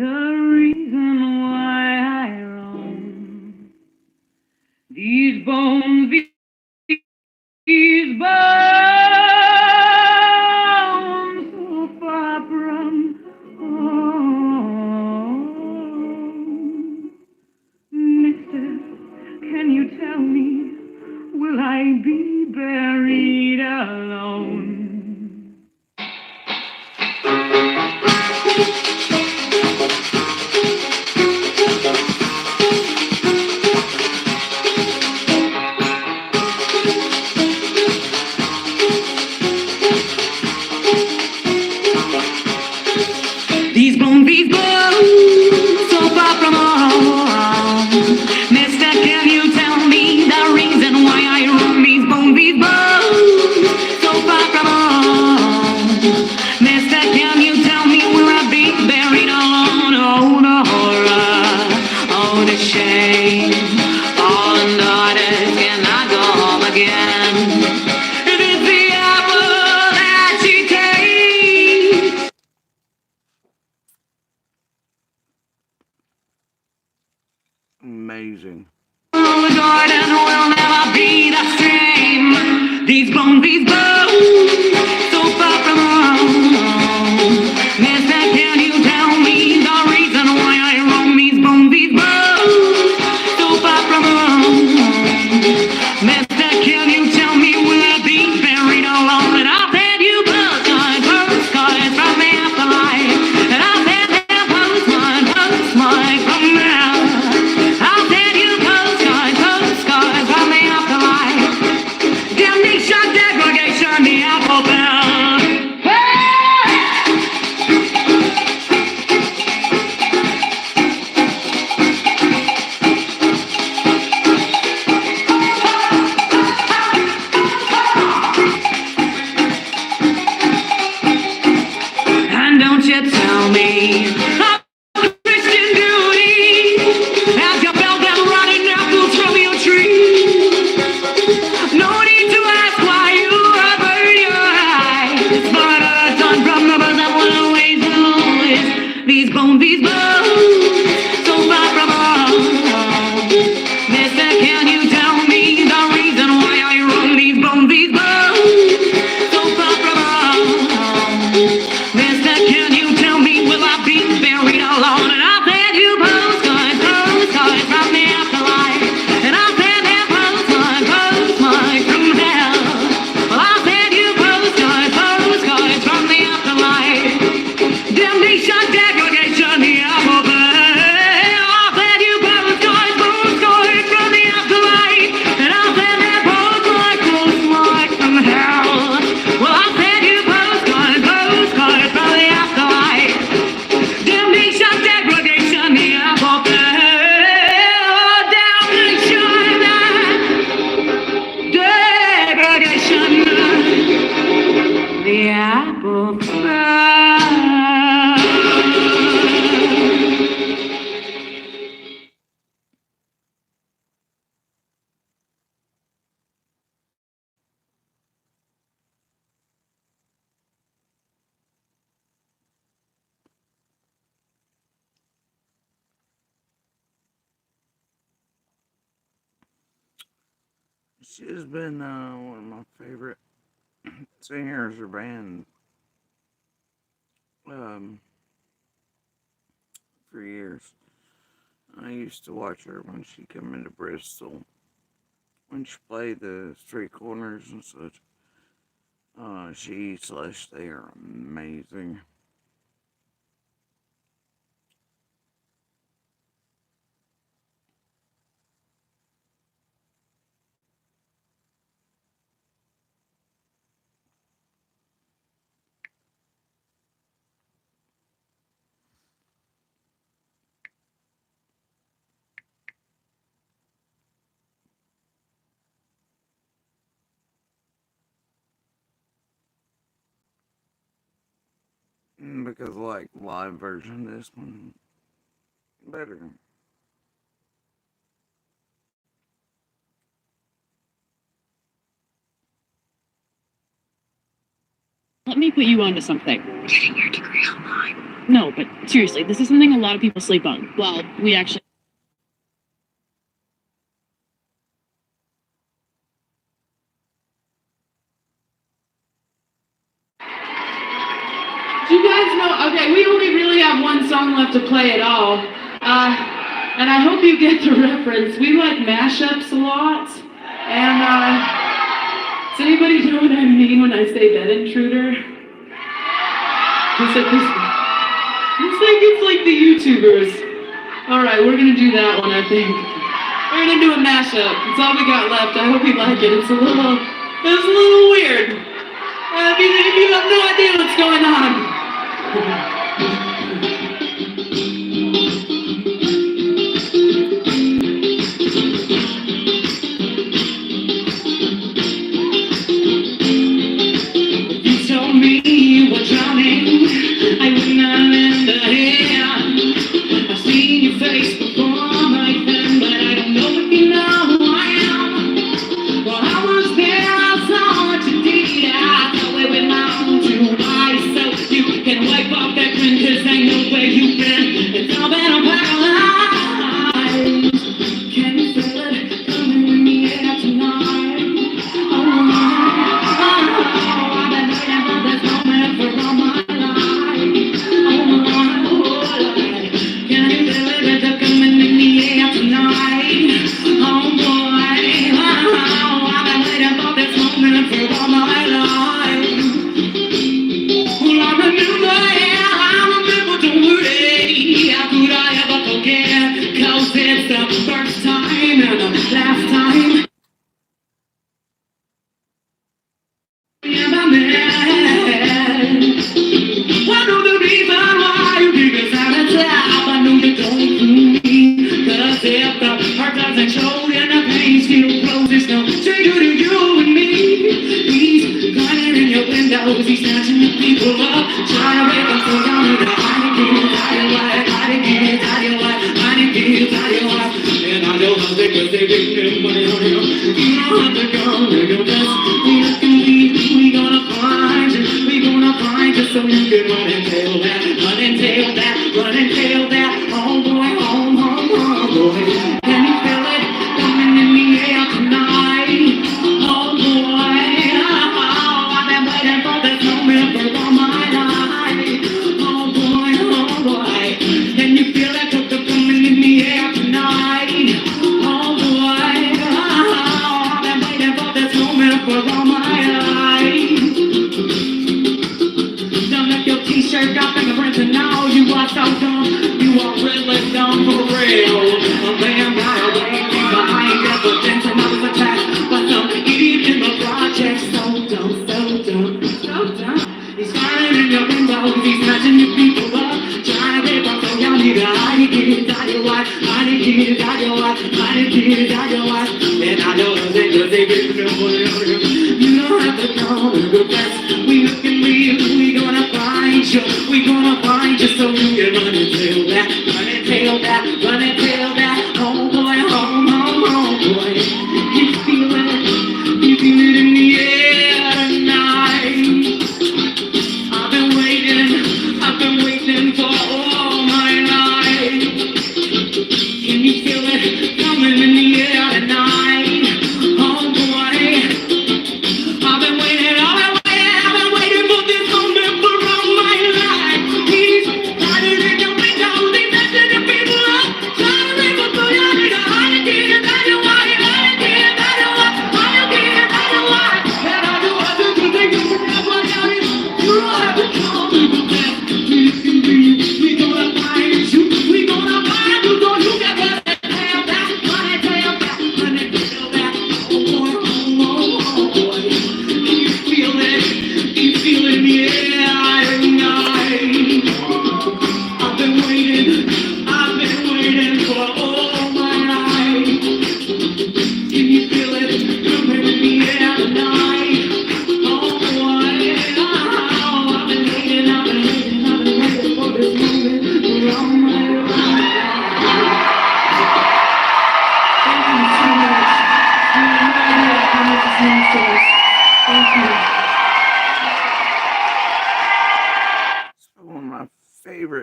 reason why I roam these bones, these bones, so far from home. Mister, can you tell me, will I be buried alone? These bones, so far from home. Mister, can you tell me the reason why I roam these bones, so far from home? Mister, can you tell me will I be buried alone? Oh, the horror, oh, the shame. Fallen daughters cannot go home again. It is the apple that she takes. Amazing. Oh, the garden will never be the same. These bones, so far from home. Mister, can you tell me the reason why I roam these bones, so far from home? Mister, can you tell me will I be buried alone? And I'll send you postcards from the afterlife. And I'll send them postmarks from now. I'll send you postcards from the afterlife. Damnation, degradation, the apple bell. Hey! And don't you tell me Christian beauty as you felt them running apples from your tree. No need to ask why you avert your eyes, but a ton from the birds that went away to lose. These bones, so far from home. Mister, can you tell me the reason why I roam these bones, so far from home? Mister, can you tell me will I be buried alone? And I'll send you postcards from the afterlife. And I'll send them postmarks from hell. Well, I'll send you postcards from the afterlife. Damnation, degradation, the apple bell. I'll send you postcards from the afterlife. And I'll send them postmarks from hell. Well, I'll send you postcards from the afterlife. Damnation, degradation, the apple bell. Damnation, degradation, the apple bell. She has been one of my favorite singers or band um, for years. I used to watch her when she came into Bristol, when she played the street corners and such. They are amazing. Because like live version of this one better. Let me put you onto something. Getting your degree online. No, but seriously, this is something a lot of people sleep on. Well, we actually... Do you guys know? Okay, we only really have one song left to play at all. And I hope you get the reference. We like mashups a lot. And does anybody know what I mean when I say bed intruder? It's like the YouTubers. Alright, we're gonna do that one, I think. We're gonna do a mashup. It's all we got left. I hope you like it. It's a little weird. If you have no idea what's going on. You told me you were drowning. I would not lend a hand. I've seen your face before, my friend, but I don't know if you know who I am. Well, I was there, I saw what you did. I saw it with my own two eyes, so you can wipe off that grin, 'cause I know where you've been. It's all been a paralyzed. Can you feel it coming in the air tonight? Oh, I've been waiting for this moment for all my life. Can you feel it coming in the air tonight? Oh boy, I've been waiting for this moment for all my life. Well, I remember, don't worry. How could I ever forget? 'Cause it's the first time and the last time. I know the reason why you give us out of time. I know you don't fool me. 'Cause if the heart doesn't show and the pain still grows, there's no stranger to you and me. He's climbing in your windows, he's snatching the people up, trying to make them so down to the hiding kids, hiding life, hiding kids, hiding life, hiding kids, hiding life. And I know how they cause they didn't money on him. You don't have to go to your best. We can leave, we gonna find you, we gonna find you, so you can run and tail that, run and tail that, run and tail that. Oh boy, oh boy. Can you feel it coming in the air tonight? Oh boy, I've been waiting for this moment for all my life. Oh boy, can you feel it coming in the air tonight? Oh boy, I've been waiting for this moment for all my life. Done up your t-shirt, got fingerprints, and now you are so dumb. You are really dumb for real. A vampire waiting behind evidence, and I was attacked by some idiot in the project. So dumb, so dumb, so dumb. He's firing in your windows, he's snatching your people up, trying to rip off so y'all need to hide it, hide your wife, hide it, hide your wife, hide it, hide your wife. And I know those niggas, they get them for you. You don't have to go to the best. We can leave, we gonna find you, we gonna find you, so you can run and tail that, run and tail that, run and tail that. Oh boy, oh boy. You feel it in the air tonight. I've been waiting for all my life. Can you feel it coming in the air tonight? Oh boy, I've been waiting for this moment for all my life. He's hiding in your windows, he's messing the people up.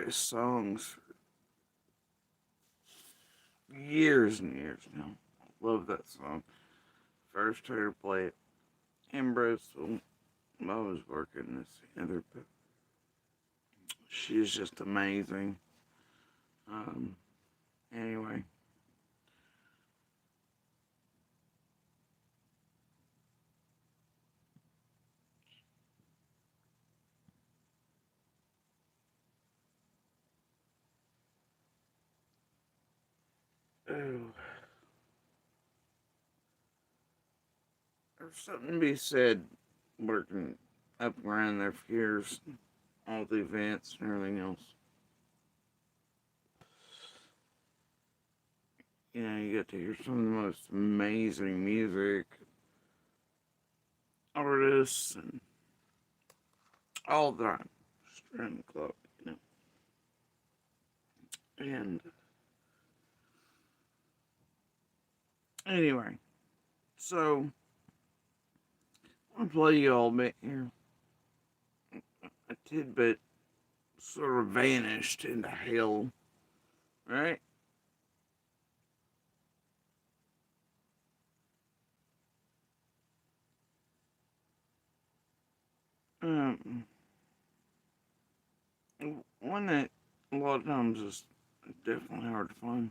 his songs for years and years now. I love that song. First heard her play it in Bristol. I was working this other, but she's just amazing. Anyway. Oh. There's something to be said working up around there for years, all the events and everything else. You know, you get to hear some of the most amazing music, artists, and all the time, just around the clock, you know. And anyway, so I'll play you all a bit here. A tidbit sort of vanished into hell, right? Um, One that a lot of times is definitely hard to find,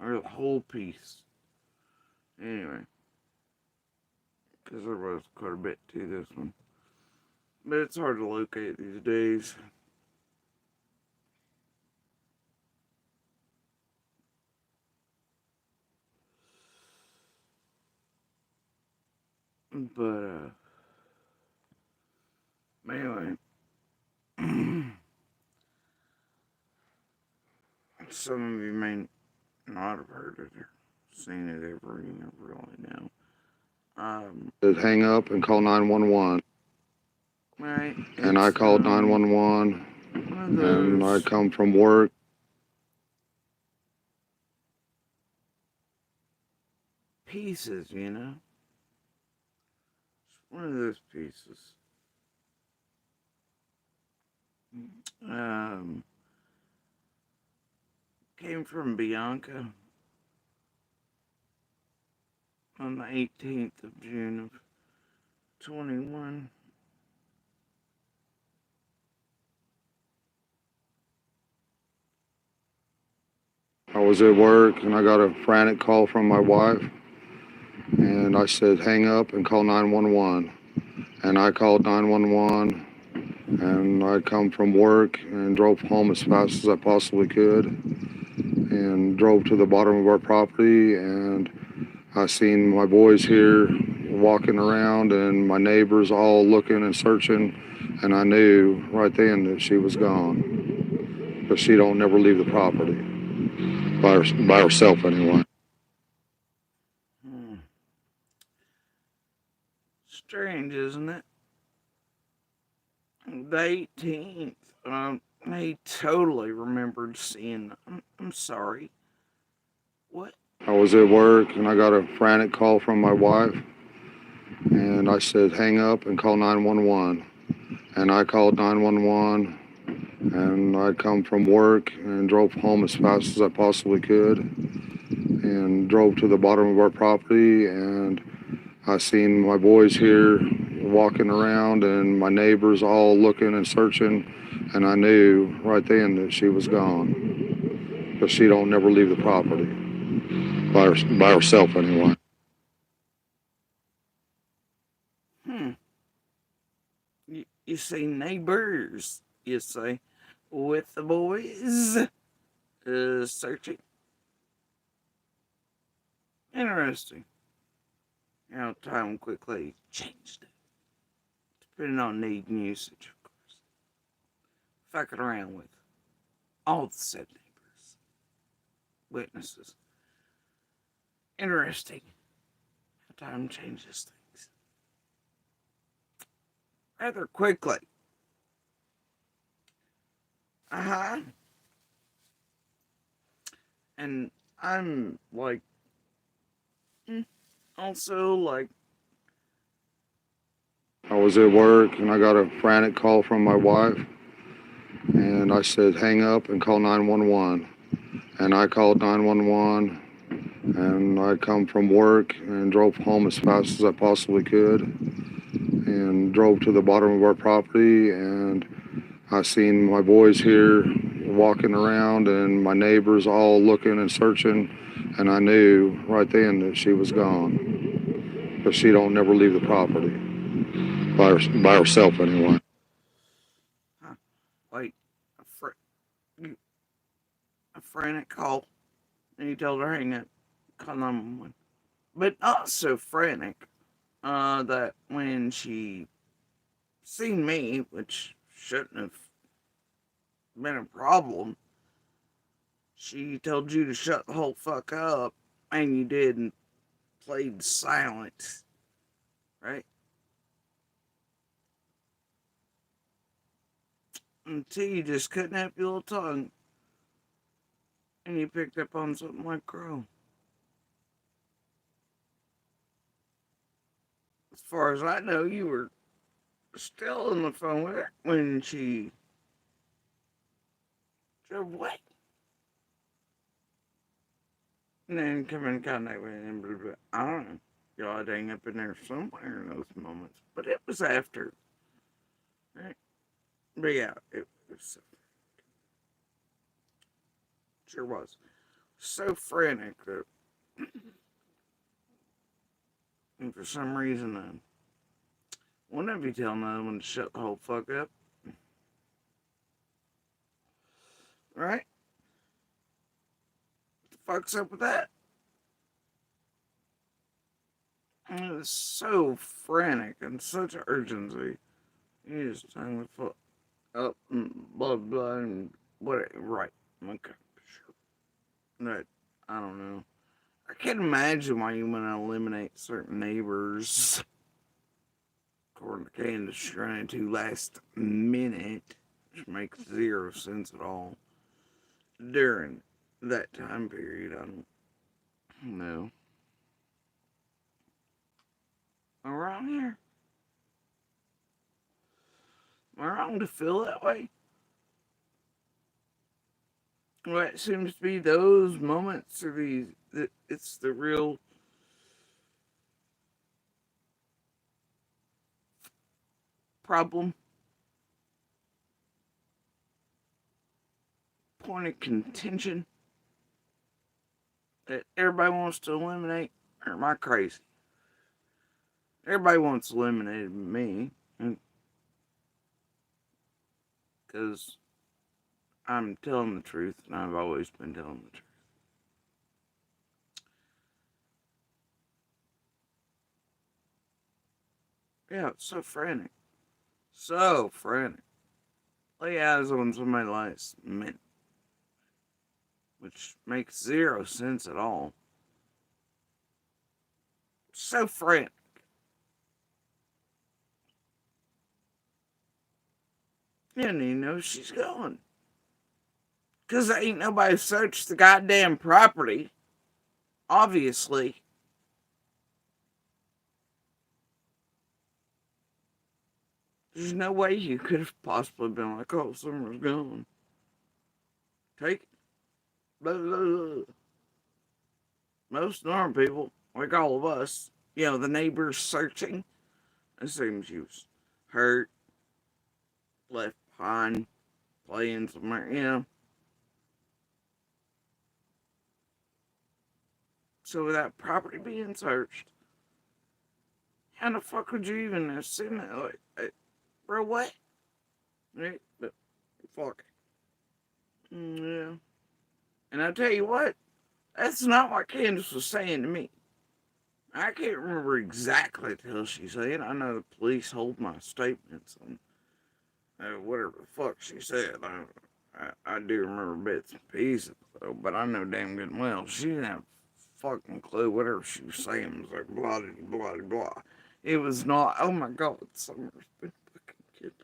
or the whole piece. Anyway, because there was quite a bit to this one, but it's hard to locate these days. But anyway, some of you may not have heard it or seen it ever, you never really know. Hang up and call 911. Right. And I called 911, and I come from work. Pieces, you know? It's one of those pieces. Came from Bianca on the 18th of June of 21. I was at work, and I got a frantic call from my wife, and I said, hang up and call 911. And I called 911, and I come from work and drove home as fast as I possibly could, and drove to the bottom of our property, and I seen my boys here walking around and my neighbors all looking and searching, and I knew right then that she was gone, because she don't never leave the property, by herself anyway. Strange, isn't it? The 18th, I totally remembered seeing, I'm sorry. What? I was at work, and I got a frantic call from my wife, and I said, hang up and call 911. And I called 911, and I come from work and drove home as fast as I possibly could, and drove to the bottom of our property, and I seen my boys here walking around and my neighbors all looking and searching, and I knew right then that she was gone, because she don't never leave the property, by herself anyway. You say neighbors, you say, with the boys searching. Interesting. You know, time quickly changed it. Depending on need and usage, of course. Fucking around with all the said neighbors, witnesses. Interesting how time changes things rather quickly. And I'm like, also like, I was at work, and I got a frantic call from my wife, And I said, hang up and call 911. And I called 911, and I come from work and drove home as fast as I possibly could and drove to the bottom of our property, and I seen my boys here walking around and my neighbors all looking and searching, and I knew right then that she was gone. But she don't never leave the property by herself anyway. Huh. Like a frantic call, and you told her hang up, call 911. But not so frantic that when she seen me, which shouldn't have been a problem, she told you to shut the whole fuck up, and you did and played silent, right? Until you just couldn't help your little tongue, and you picked up on something like crow. As far as I know, you were still on the phone with her when she drove away. And then come in contact with him, blah, blah. I don't know. Y'all had hang up in there somewhere in those moments. But it was after. Right? But yeah, it was. Sure was. So frantic that. And for some reason, one of you tell another one to shut the whole fuck up. Right? What the fuck's up with that? And it was so frantic and such urgency. You just hung the fuck up and blah blah and what? Right? Okay, sure. That I don't know. I can't imagine why you want to eliminate certain neighbors. According to Candace, trying to last minute, which makes zero sense at all. During that time period, I don't know. Around here, am I wrong to feel that way? Well, it seems to be those moments are these. It's the real problem, point of contention that everybody wants to eliminate. Or am I crazy? Everybody wants eliminated me, because I'm telling the truth, and I've always been telling the truth. Yeah, it's so frantic. So frantic. Lay eyes on somebody last minute, which makes zero sense at all. So frantic. You didn't even know she's gone. Because ain't nobody searched the goddamn property. Obviously. There's no way you could have possibly been like, oh, Summer's gone. Take it. Blah, blah, blah. Most normal people, like all of us, the neighbors searching, assume she was hurt, left behind, playing somewhere. So without property being searched, how the fuck would you even assume that? Like, bro, what? Right? But fuck. Yeah. And I tell you what, that's not what Candace was saying to me. I can't remember exactly what she said. I know the police hold my statements and whatever the fuck she said. I do remember bits and pieces, though, but I know damn good and well she didn't have a fucking clue. Whatever she was saying was like blah blah blah blah. It was not. Oh my god, Summer's been fucking kidnapped.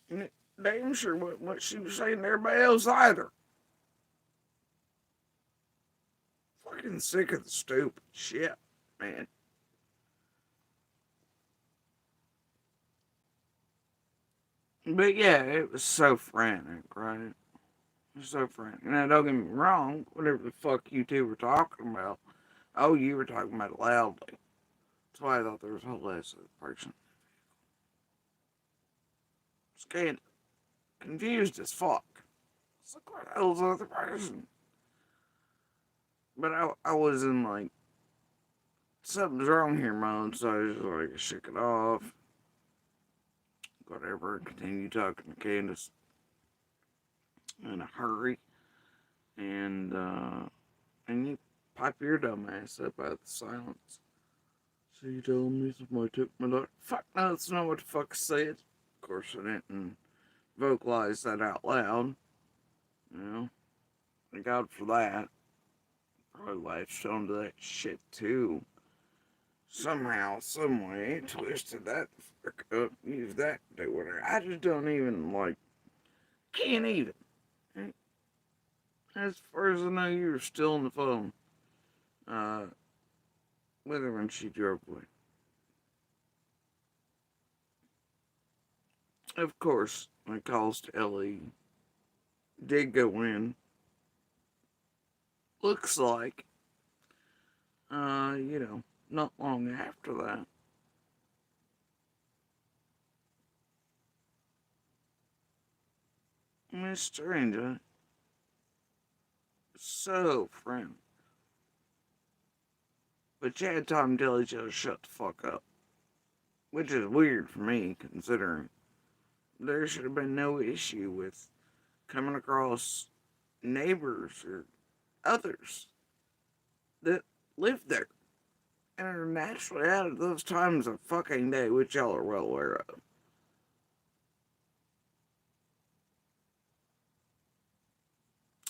And it damn sure what she was saying to everybody else either. Fucking sick of the stupid shit, man. But yeah, it was so frantic, right? It was so frantic. Now, don't get me wrong, whatever the fuck you two were talking about, oh, you were talking about it loudly. That's why I thought there was a whole less of a person. Scared, confused as fuck. It's like, what the hell's the other person? But I was in like, something's wrong here mode, so I was just like, shook it off. Whatever, continue talking to Candace in a hurry. And you pipe your dumb ass up out of the silence. So you telling me somebody took my daughter? Fuck no, that's not what the fuck I said. Of course I didn't vocalize that out loud. You know? Thank God for that. Probably latched onto that shit too. Somehow, someway, twisted that fuck up, used that to do whatever. I just don't even, like, can't even. As far as I know, you were still on the phone. With her when she drove away. Of course, my calls to Ellie did go in. Looks like, not long after that. Miss Strange, so friend. But you had time to tell each other shut the fuck up. Which is weird for me, considering there should have been no issue with coming across neighbors or others that live there and are naturally out at those times of fucking day, which y'all are well aware of.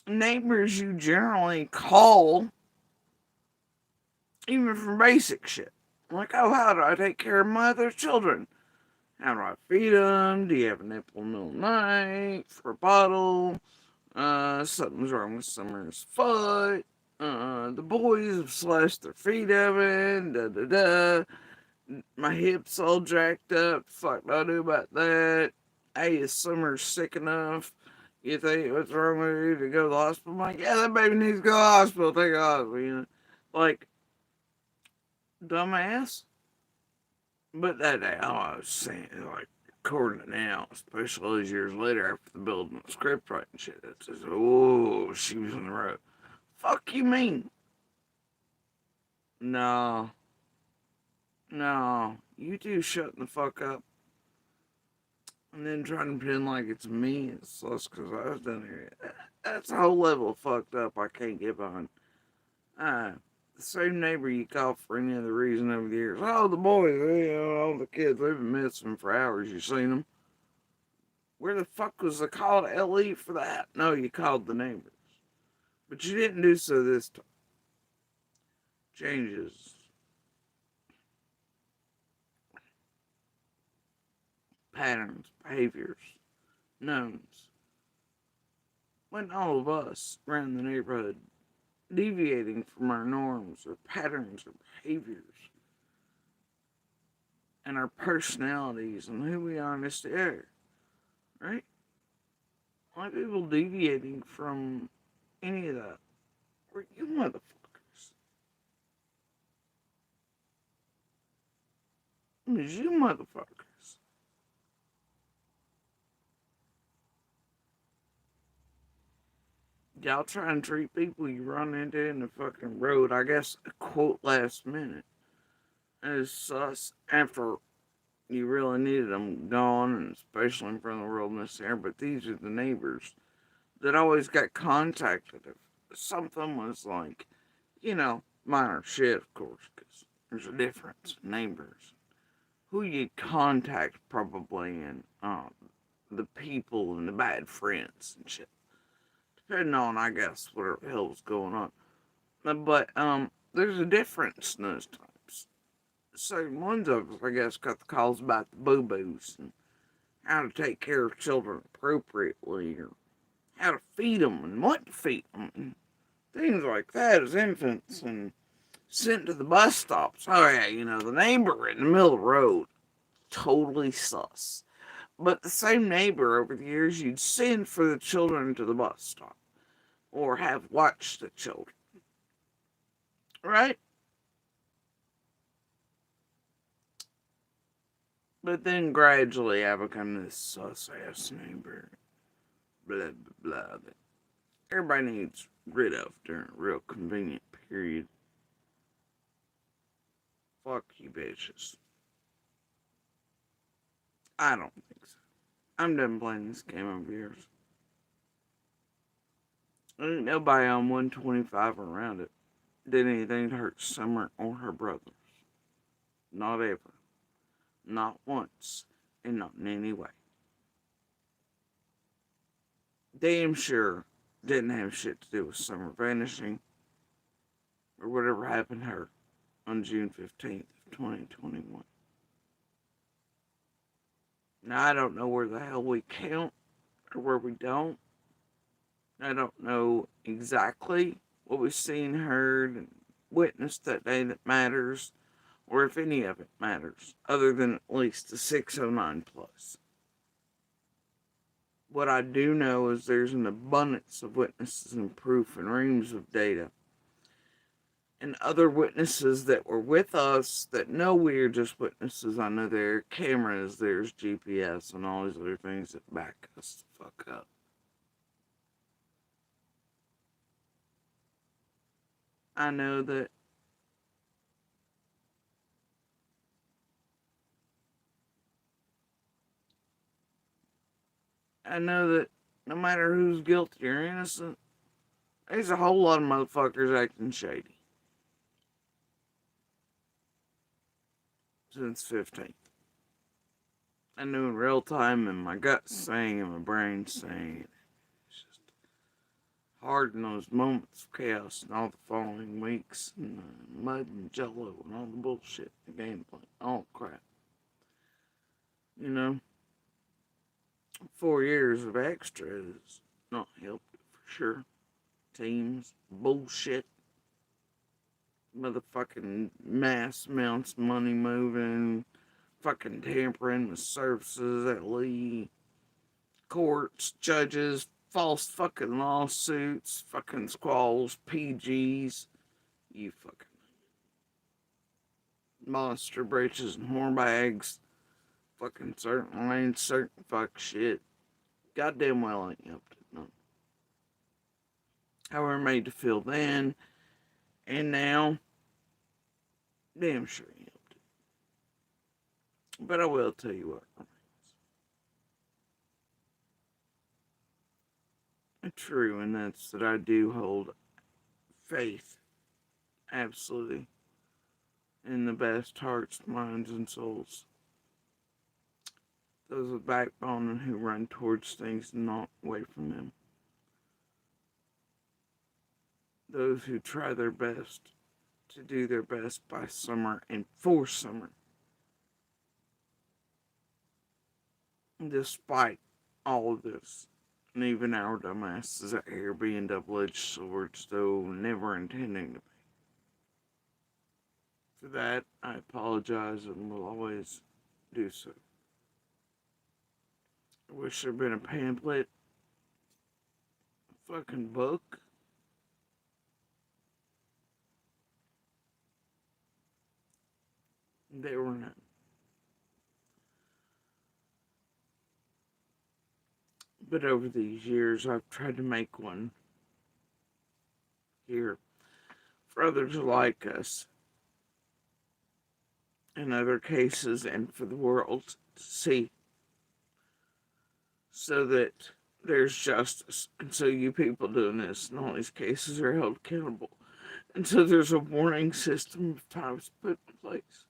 Neighbors you generally call, even for basic shit. Like, oh, how do I take care of my other children? How do I feed them? Do you have a nipple in the middle of the night for a bottle? Something's wrong with Summer's foot. The boys have slashed their feet open. Da da da. My hips all jacked up. Fuck do I do about that? Hey, is Summer sick enough? You think what's wrong with you to go to the hospital? I'm like, yeah, that baby needs to go to the hospital. Take a hospital, you know? Like, dumbass. But that day, I was saying, like, according to now, especially all these years later after the building the script writing shit, it says, oh, she was in the road. Fuck you mean? No. No. You two shutting the fuck up. And then trying to pretend like it's me. It's just because I was down here. That's a whole level of fucked up I can't get behind. The same neighbor you call for any other reason over the years. Oh, the boys, all the kids, they've been missing for hours. You seen them? Where the fuck was the call to LE for that? No, you called the neighbors. But you didn't do so this time. Changes. Patterns, behaviors, knowns. When all of us around the neighborhood deviating from our norms or patterns or behaviors and our personalities and who we are in this area, right? Why people deviating from any of that? Were you motherfuckers? It was you motherfuckers. Y'all try and treat people you run into in the fucking road, I guess, quote, last minute, as sus after you really needed them gone, and especially in front of the wilderness there. But these are the neighbors that always got contacted if something was like, minor shit, of course, because there's a difference in neighbors. Who you contact, probably, and the people and the bad friends and shit. Depending on, I guess, whatever the hell was going on. But, there's a difference in those times. So, ones of us, I guess, got the calls about the boo-boos and how to take care of children appropriately, or how to feed them and what to feed them, and things like that as infants, and sent to the bus stops. Oh, yeah, the neighbor in the middle of the road, totally sus. But the same neighbor over the years you'd send for the children to the bus stop or have watched the children. Right? But then gradually I become this sus ass neighbor. Blah, blah, blah. That everybody needs rid of during a real convenient period. Fuck you bitches. I don't think so. I'm done playing this game over years. Ain't nobody on 125 around it did anything to hurt Summer or her brothers. Not ever. Not once. And not in any way. Damn sure didn't have shit to do with Summer vanishing or whatever happened to her on June 15th of 2021. Now, I don't know where the hell we count or where we don't. I don't know exactly what we've seen, heard, and witnessed that day that matters, or if any of it matters, other than at least the 609 plus. What I do know is there's an abundance of witnesses and proof and reams of data. And other witnesses that were with us that know we're just witnesses. I know there are cameras, there's GPS, and all these other things that back us the fuck up. I know that no matter who's guilty or innocent, there's a whole lot of motherfuckers acting shady. Since 15. I knew in real time, and my gut saying and my brain saying it. It's just hard in those moments of chaos and all the following weeks, and mud and jello and all the bullshit, the gameplay, all the crap. You know, 4 years of extras not helped for sure. Teams, bullshit, motherfucking mass amounts of money moving, fucking tampering with services at Lee, courts, judges, false fucking lawsuits, fucking squalls, PGs, you fucking monster breaches and whorebags, fucking certain lanes, certain fuck shit. Goddamn well ain't helped it, no. How we're made to feel then and now, damn sure he helped it. But I will tell you what remains. True, and that's that I do hold faith, absolutely, in the best hearts, minds, and souls. Those with backbone and who run towards things and not away from them. Those who try their best to do their best by summer and for summer. Despite all of this, and even our dumbasses out here being double-edged swords, though never intending to be. For that, I apologize and will always do so. I wish there'd been a pamphlet, a fucking book. There were none. But over these years, I've tried to make one here for others like us in other cases and for the world to see, so that there's justice, and so you people doing this in all these cases are held accountable, and so there's a warning system of times put in place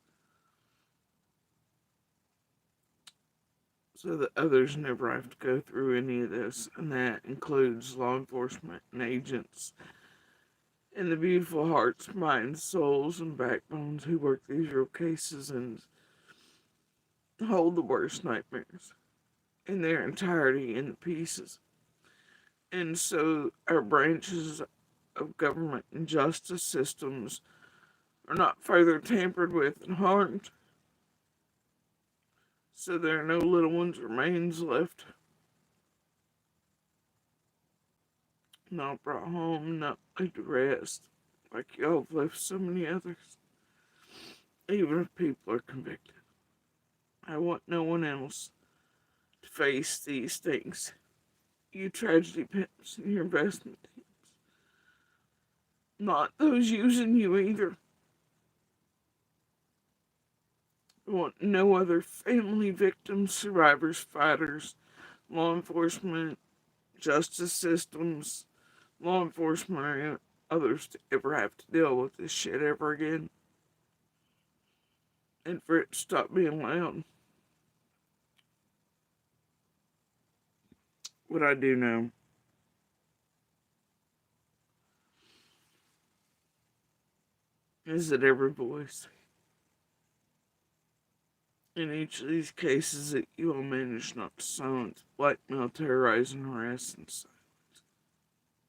so that others never have to go through any of this, and that includes law enforcement and agents and the beautiful hearts, minds, souls, and backbones who work these real cases and hold the worst nightmares in their entirety in the pieces. And so our branches of government and justice systems are not further tampered with and harmed, so there are no little ones' remains left. Not brought home, not laid to rest, like y'all have left so many others. Even if people are convicted, I want no one else to face these things. You tragedy pimps and your investment teams. Not those using you either. I want no other family victims, survivors, fighters, law enforcement, justice systems, law enforcement, or others to ever have to deal with this shit ever again. And for it to stop being loud. What I do know is that every voice in each of these cases that you all manage not to silence, blackmail, terrorize, and harass and silence,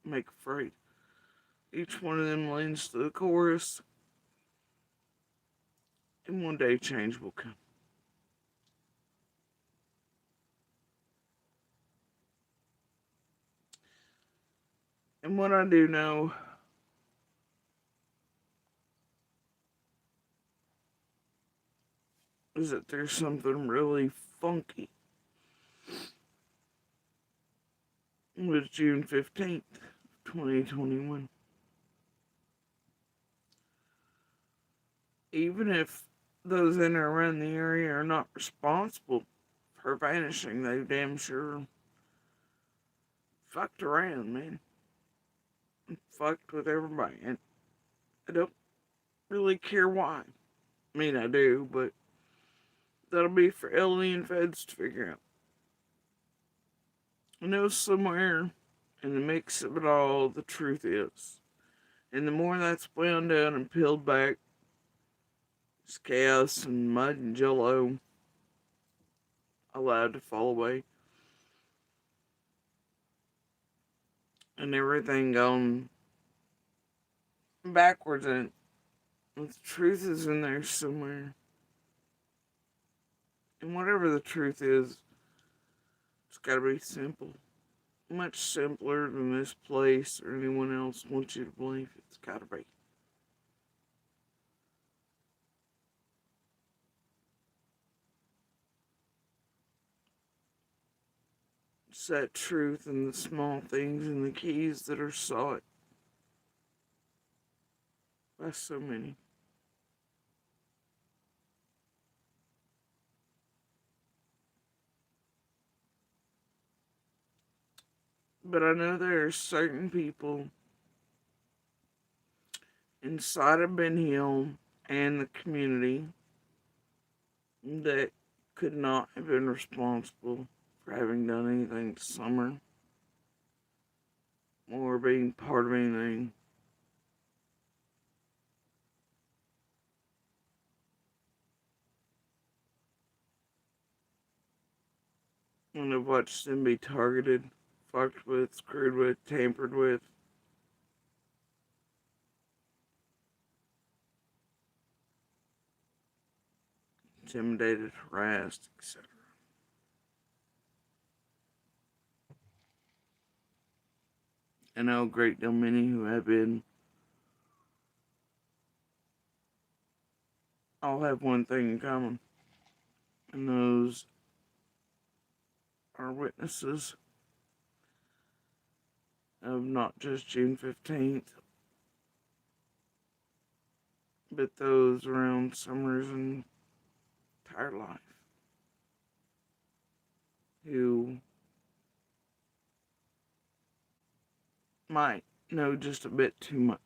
make afraid. Each one of them leans to the chorus, and one day change will come. And what I do know is that there's something really funky with June 15th, 2021. Even if those in and around the area are not responsible for vanishing, they damn sure fucked around, man. And fucked with everybody. And I don't really care why. I mean, I do, but that'll be for alien feds to figure out. I know somewhere in the mix of it all, the truth is. And the more that's wound down and peeled back, it's chaos and mud and jello allowed to fall away. And everything gone backwards, and the truth is in there somewhere. And whatever the truth is, it's gotta be simple. Much simpler than this place or anyone else wants you to believe. It's gotta be. It's that truth in the small things and the keys that are sought by so many. But I know there are certain people inside of Ben Hill and the community that could not have been responsible for having done anything this summer or being part of anything. And I've watched them be targeted, fucked with, screwed with, tampered with. Intimidated, harassed, etc. I know a great deal many who have been. All have one thing in common, and those are witnesses of not just June 15th, but those around Summers' entire life who might know just a bit too much.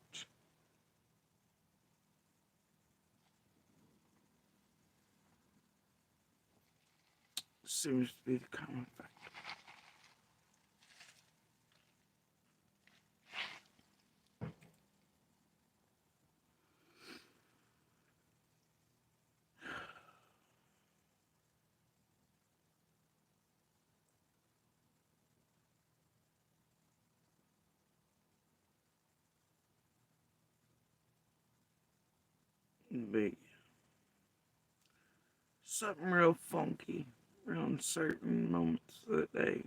Seems to be the common fact. Be something real funky around certain moments of the day.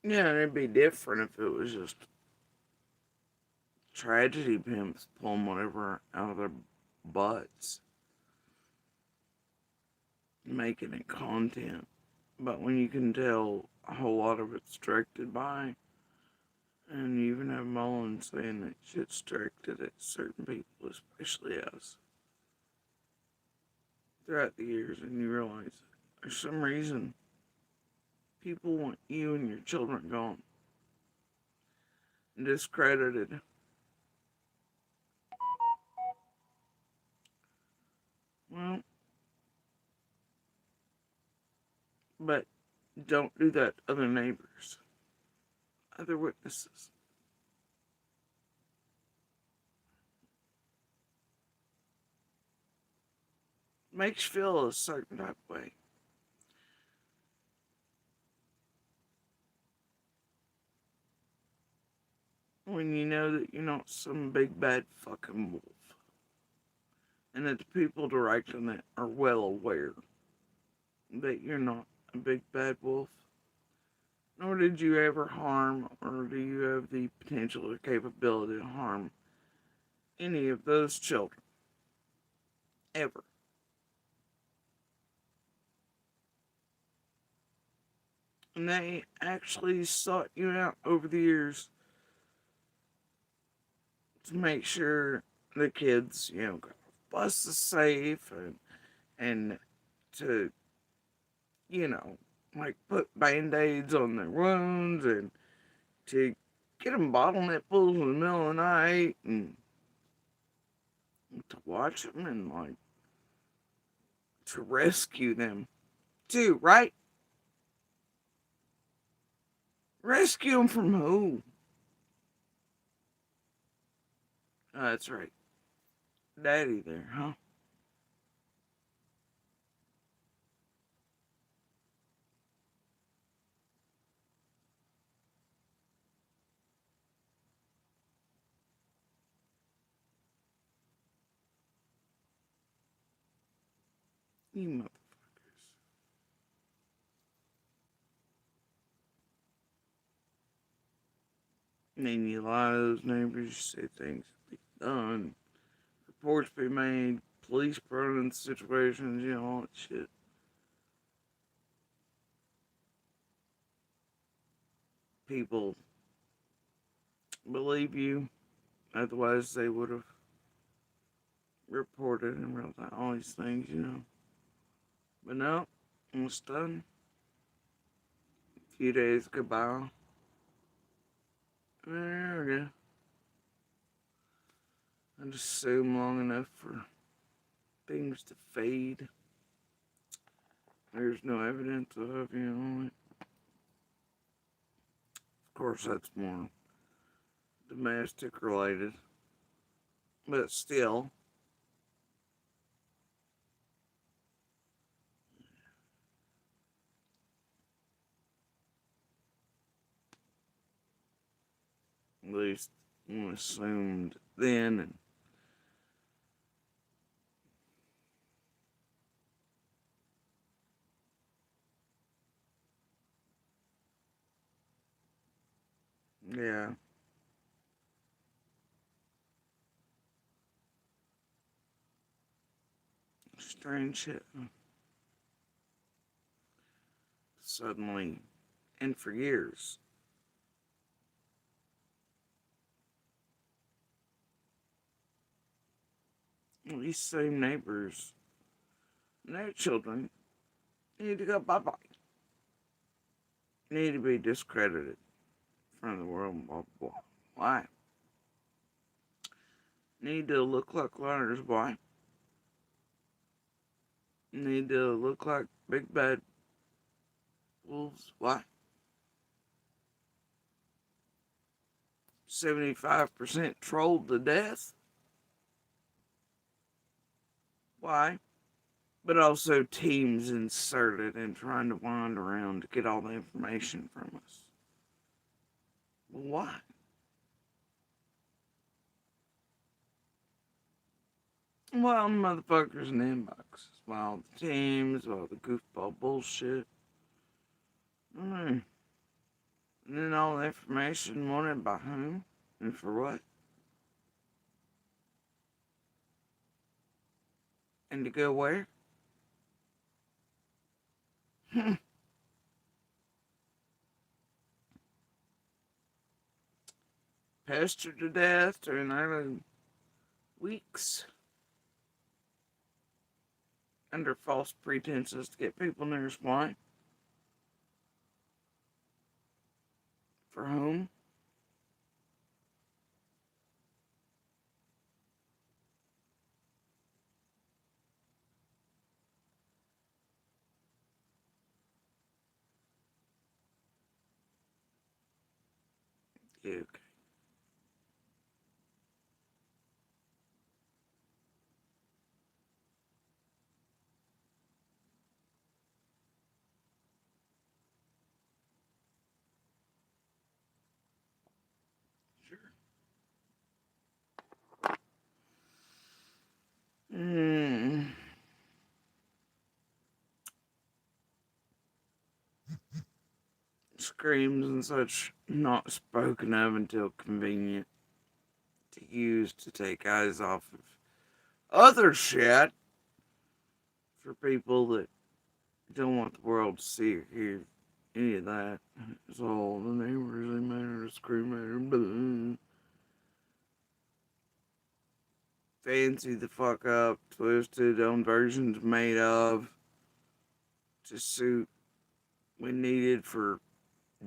Yeah, it'd be different if it was just tragedy pimps pulling whatever out of their butts, making it content. But when you can tell a whole lot of it's directed by, and you even have Mullen saying that shit's directed at certain people, especially us, throughout the years, and you realize there's some reason people want you and your children gone and discredited. Well, but don't do that to other neighbors, other witnesses. Makes you feel a certain type of way. When you know that you're not some big bad fucking wolf. And that the people directing it are well aware that you're not a big bad wolf. Nor did you ever harm, or do you have the potential or capability to harm any of those children. Ever. And they actually sought you out over the years to make sure the kids, got buses safe and to, like put band-aids on their wounds and to get them bottle nipples in the middle of the night and to watch them and like to rescue them too, right? Rescue them from who? Oh, that's right. Daddy there, huh? You motherfuckers. And then you lie to those neighbors, you say things be done, reports be made, police brought in situations, all that shit. People believe you, otherwise they would have reported and wrote down all these things. But no, it's done. A few days go by. There we go. I just assume long enough for things to fade. There's no evidence of, it. Of course, that's more domestic related. But still, at least assumed then. And yeah. Strange shit. Suddenly, and for years, these same neighbors and their children need to go bye-bye. Need to be discredited in front of the world, blah, blah, blah. Why? Need to look like liars, why? Need to look like big bad wolves, why? 75% trolled to death. Why? but also teams inserted and trying to wind around to get all the information from us. Why? Well, motherfuckers in inboxes, while the teams, while the goofball bullshit. And then all the information wanted by whom and for what? And to go where? Pestered to death during early weeks under false pretenses to get people near his wife. For whom? Yeah, okay. Sure. Screams and such not spoken of until convenient to use to take eyes off of other shit for people that don't want the world to see or hear any of that. It's all the neighbors, they matter, scream matter, fancy the fuck up, twisted on versions made of to suit when needed for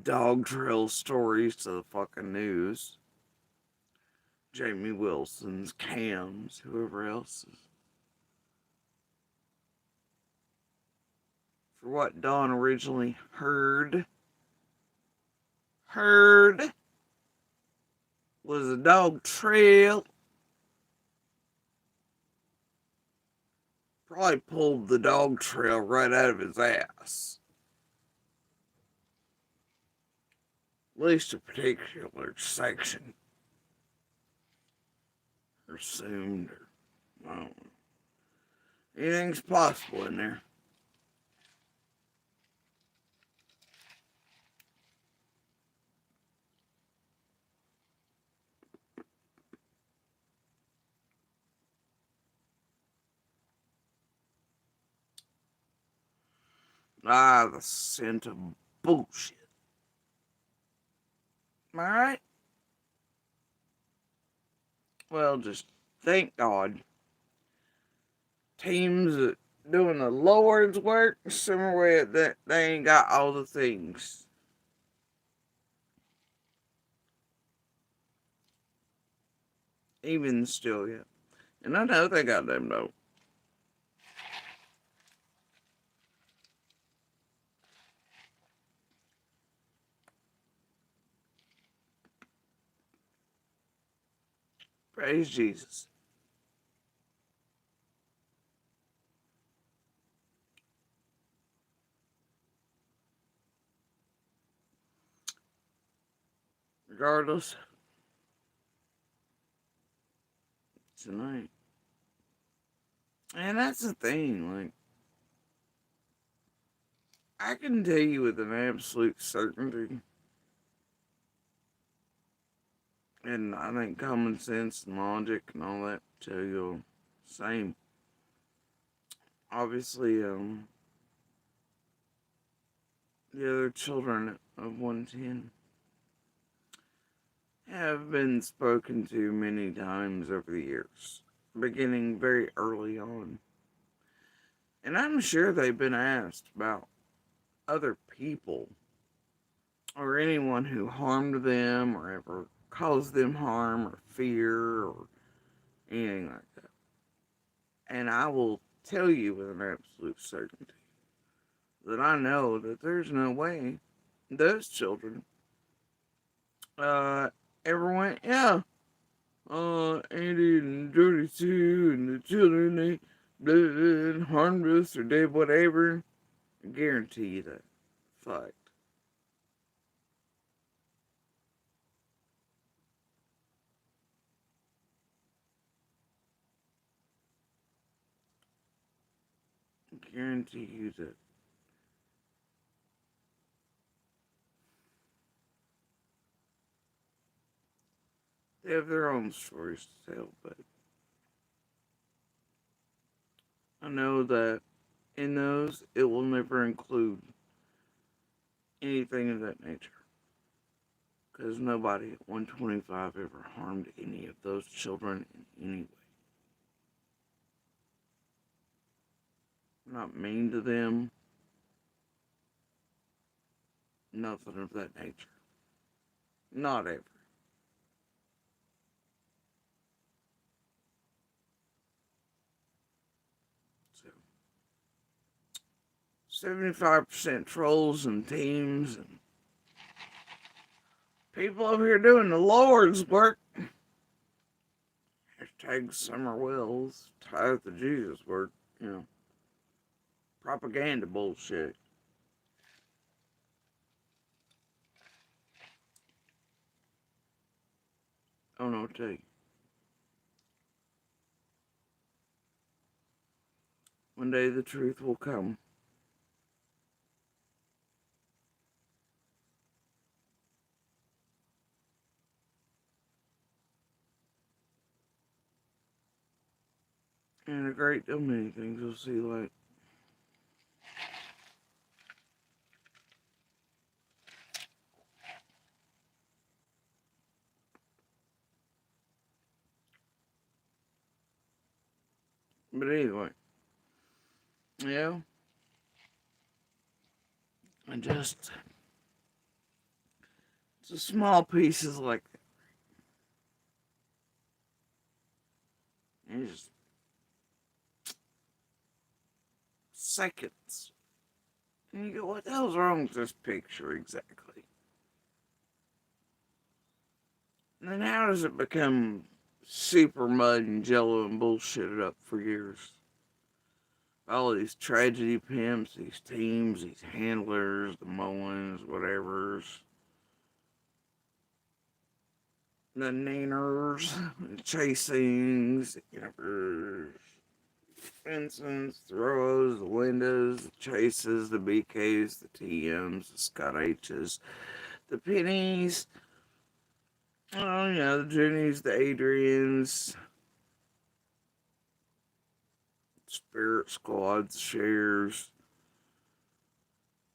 dog trail stories to the fucking news. Jamie Wilson's, Cam's, whoever else's. For what Dawn originally heard was a dog trail. Probably pulled the dog trail right out of his ass. At least a particular section. Or assumed, or I don't know. Anything's possible in there. Ah, the scent of bullshit. Am I right? Well, just thank God. Teams that doing the Lord's work, similar way that they ain't got all the things. Even still, yeah. And I know they got them though. Praise Jesus. Regardless, tonight. And that's the thing, like, I can tell you with an absolute certainty, and I think common sense and logic and all that tell you the same. Obviously, the other children of 110 have been spoken to many times over the years, beginning very early on. And I'm sure they've been asked about other people or anyone who harmed them or ever caused them harm or fear or anything like that. And I will tell you with an absolute certainty that I know that there's no way those children ever went, yeah, Andy and Jody too, and the children, harmed us or did whatever, I guarantee you that. Fact. I guarantee you that. They have their own stories to tell, but I know that in those, it will never include anything of that nature. Because nobody at 125 ever harmed any of those children in any way. Not mean to them. Nothing of that nature. Not ever. So, 75% trolls and teams and people over here doing the Lord's work. Hashtag Summer Wells, tithe to Jesus work, you know. Propaganda bullshit. I don't know what to tell you. One day the truth will come. And a great deal many things you'll see like. But anyway, yeah, I just, it's the small pieces like that. It's just seconds. And you go, what the hell's wrong with this picture exactly? And then how does it become super mud and jello and bullshitted up for years? All these tragedy pimps, these teams, these handlers, the mowings, whatever's, the naners, the chasings, the campers, Vincents, throws, the windows, the chases, the BKs, the TMs, the Scott H's, the pennies, oh, you know, the Jennies, the Adrians, Spirit Squads, Shares,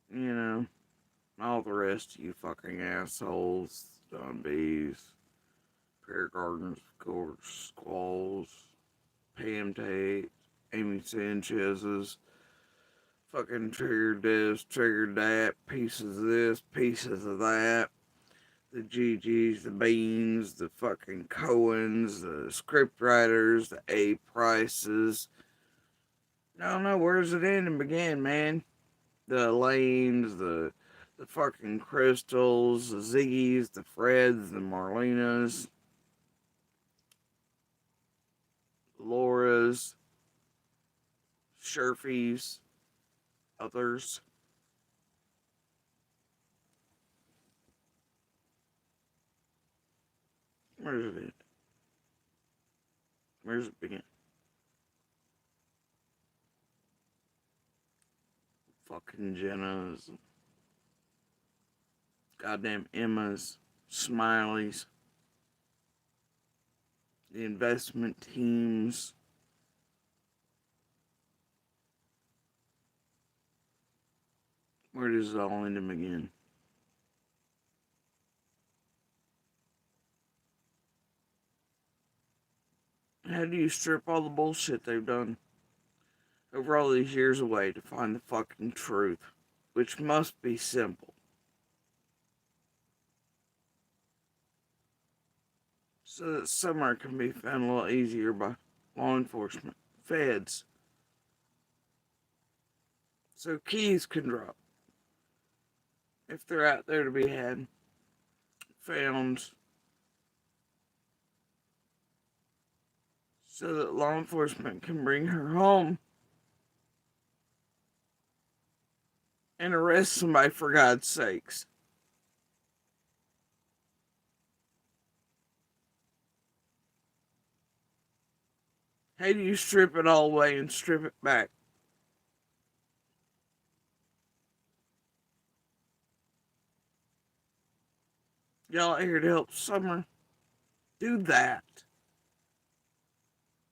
you know, all the rest of you fucking assholes, Don B's, Pear Gardens, of course, Squalls, Pam Tate, Amy Sanchez's, fucking triggered this, triggered that, pieces of this, pieces of that, the GGs, the Beans, the fucking Cohens, the script writers, the A Prices. I don't know, where does it end and begin, man? The Lanes, the fucking Crystals, the Ziggies, the Freds, the Marlenas, Laura's, Sherfies, others. Where's it end? Where's it begin? Fucking Jenna's, goddamn Emma's, Smiley's, the investment teams. Where does it all end and begin? How do you strip all the bullshit they've done over all these years away to find the fucking truth? Which must be simple. So that summer can be found a lot easier by law enforcement, feds. So keys can drop. If they're out there to be had, found, so that law enforcement can bring her home and arrest somebody, for God's sakes. How do you strip it all away and strip it back? Y'all here to help Summer? Do that.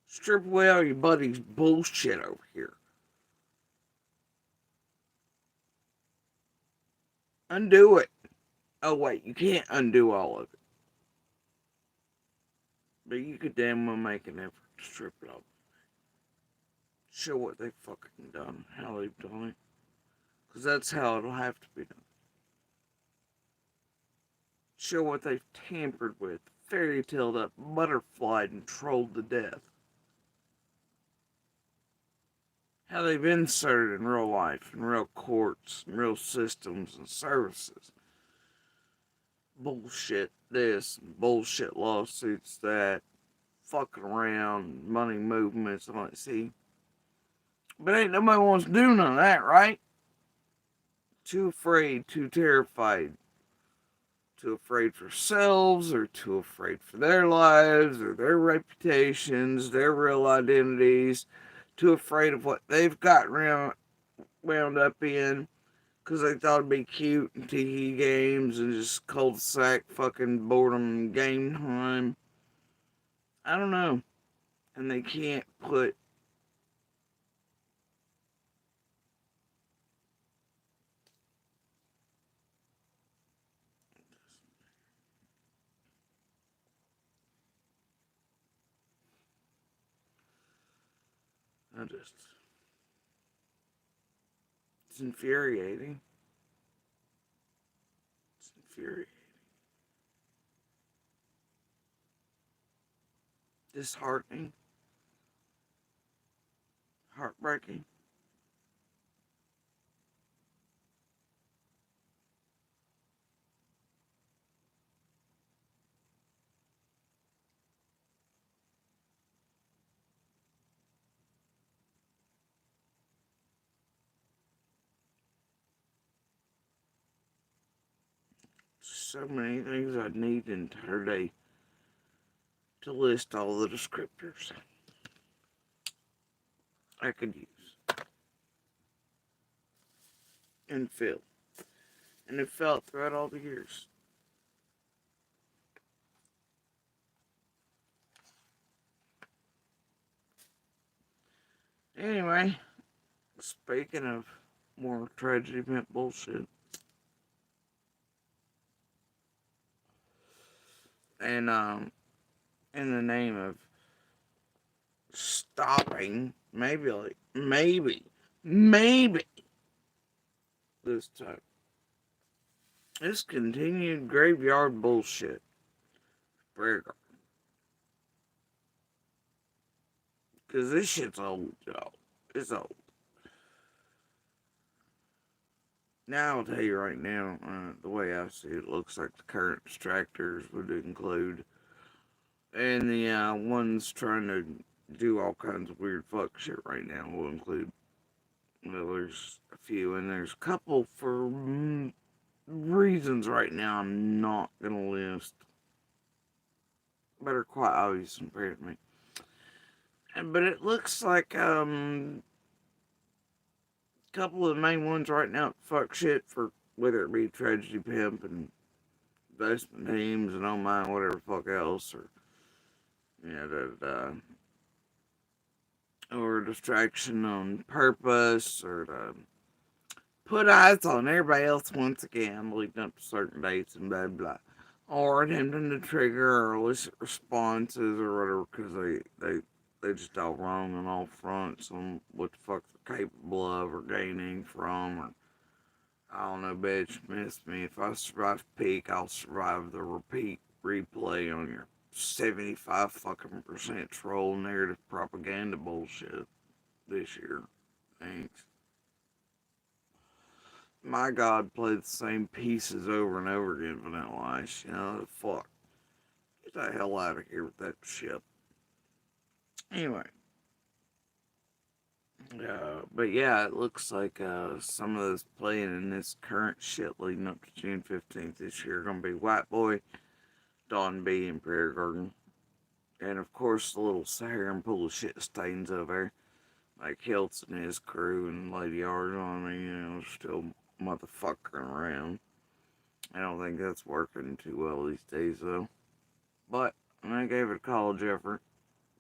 Strip away all your buddy's bullshit over here. Undo it. Oh, wait, you can't undo all of it. But you could damn well make an effort to strip it off. Show what they've fucking done, how they've done it. Because that's how it'll have to be done. Show what they've tampered with, fairy taled up, butterflied, and trolled to death. How they've inserted in real life, in real courts, in real systems and services. Bullshit this, bullshit lawsuits that, fucking around, money movements, and all that. See? But ain't nobody wants to do none of that, right? Too afraid, too terrified. Too afraid for themselves, or too afraid for their lives, or their reputations, their real identities. Too afraid of what they've got wound up in. Because they thought it'd be cute and tee games and just cul-de-sac fucking boredom game time. I don't know. And they can't put it's infuriating. It's infuriating. Disheartening. Heartbreaking. So many things I'd need in her day to list all the descriptors I could use and feel. And it felt throughout all the years. Anyway, speaking of more tragedy meant bullshit. And in the name of stopping, maybe this time, this continued graveyard bullshit. Prayer garden. Because this shit's old, y'all. It's old. Now, I'll tell you right now, the way I see it, it looks like the current distractors would include, and the ones trying to do all kinds of weird fuck shit right now will include. Well, there's a few, and there's a couple for reasons right now I'm not gonna list. But are quite obvious and apparent to me. But it looks like couple of the main ones right now fuck shit for whether it be tragedy pimp and investment teams and oh my whatever fuck else, or or distraction on purpose, or to put eyes on everybody else once again leading up to certain dates and blah blah, or attempting to trigger or elicit responses or whatever because they just all wrong on all fronts on what the fuck they're capable of or gaining from, or I don't know, bitch, miss me. If I survive peak, I'll survive the replay on your 75 fucking percent troll narrative propaganda bullshit this year. Thanks. My God, play the same pieces over and over again, Vanilla Ice. You know, fuck. Get the hell out of here with that shit. Anyway. But yeah, it looks like some of those playing in this current shit leading up to June 15th this year are going to be White Boy, Don B, and Prayer Garden. And of course, the little Sahara pool of shit stains over there. Like Hiltz and his crew and Lady Argon, still motherfucking around. I don't think that's working too well these days, though. But I gave it a college effort.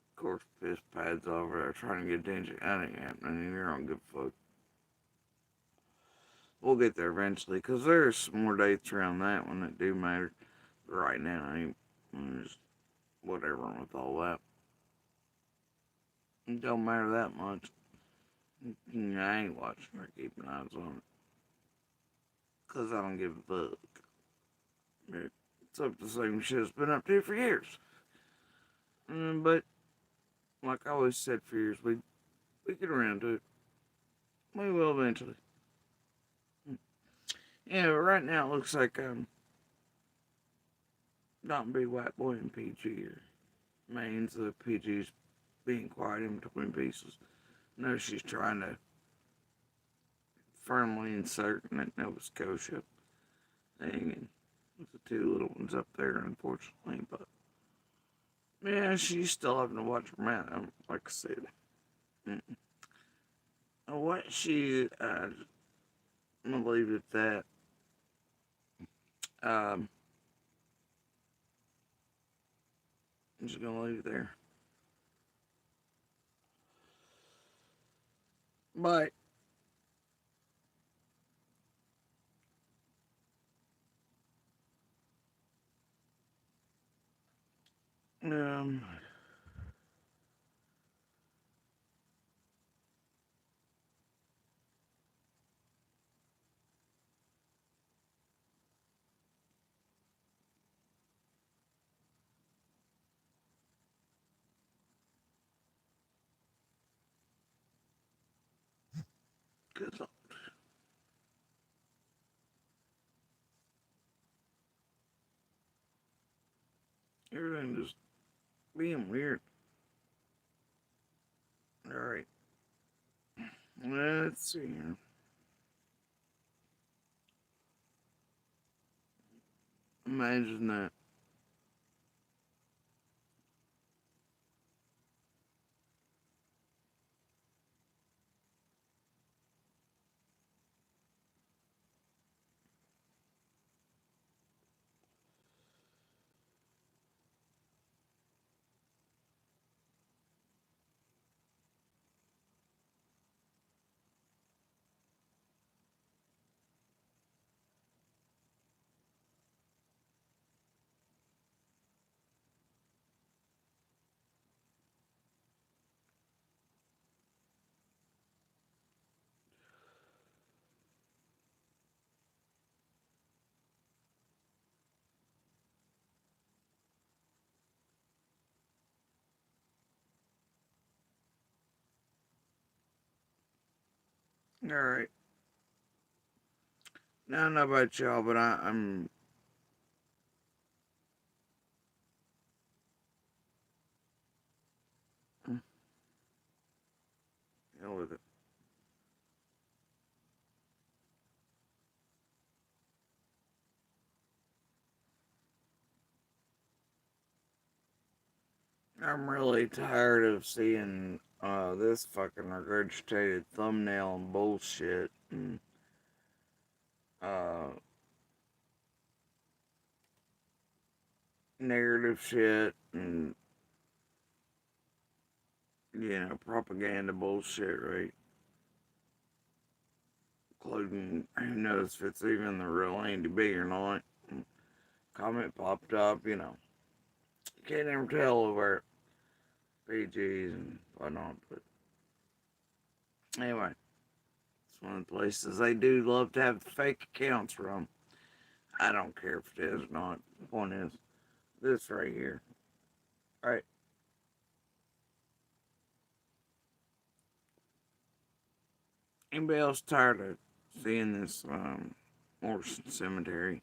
Of course, piss pads over there trying to get attention. That ain't happening either. I don't give a fuck. We'll get there eventually, because there's some more dates around that one that do matter. But right now, I'm just whatever with all that. It don't matter that much. I ain't watching or keeping eyes on it. Because I don't give a fuck. It's up to the same shit it's been up to for years. But, like I always said for years, we get around to it. We will eventually. Yeah, but right now it looks like Don't Be White Boy and PG are mains. The PG's being quiet in between pieces. No, she's trying to firmly insert in that Nova Scotia thing, and with the two little ones up there, unfortunately. But yeah, she's still having to watch her mouth. Like I said, what she I'm gonna leave it at that. I'm just gonna leave it there. But um, good luck. Everything just being weird. All right, let's see here. Imagine that. All right. Now, I don't know about y'all, but I'm hell with it. I'm really tired of seeing this fucking regurgitated thumbnail and bullshit and uh, narrative shit and propaganda bullshit, right? Including who knows if it's even the real Andy B or not. Comment popped up, you can't ever tell over PGs and whatnot, but anyway, it's one of the places they do love to have the fake accounts from. I don't care if it is or not. The point is, this right here. Right. Anybody else tired of seeing this Morrison Cemetery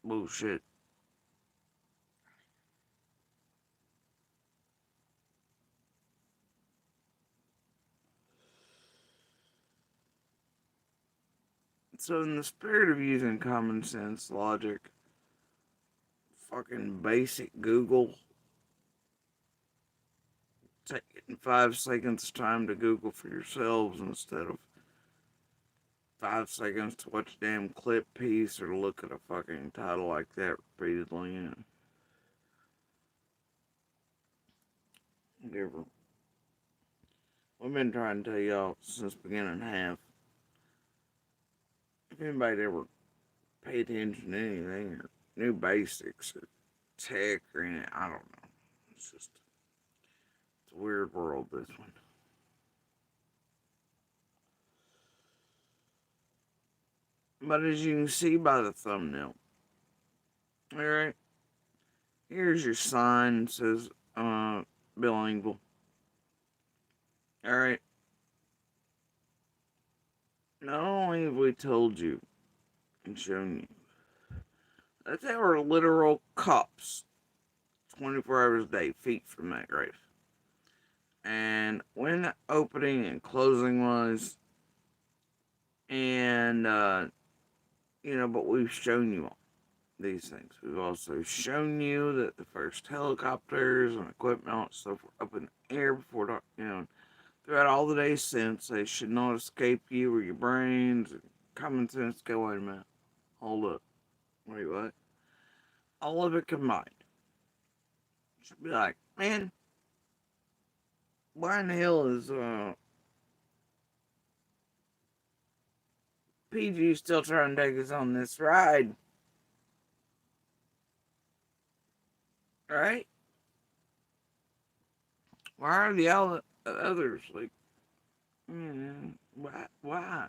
bullshit? So, in the spirit of using common sense logic, fucking basic Google, taking 5 seconds time to Google for yourselves instead of 5 seconds to watch a damn clip piece or to look at a fucking title like that repeatedly. Whatever. We've been trying to tell y'all since beginning half. If anybody ever pay attention to anything or new basics or tech or anything, I don't know. It's a weird world, this one. But as you can see by the thumbnail, alright, here's your sign that says, bilingual. Alright. Not only have we told you and shown you that there were literal cops 24 hours a day, feet from that grave. And when the opening and closing was, and, but we've shown you all these things. We've also shown you that the first helicopters and equipment and stuff were up in the air before, throughout all the days since. They should not escape you or your brains. Common sense, go, wait a minute. Hold up. Wait, what? All of it combined. Should be like, man, why in the hell is, PG still trying to take us on this ride? Right? Why are the others like, why? Why?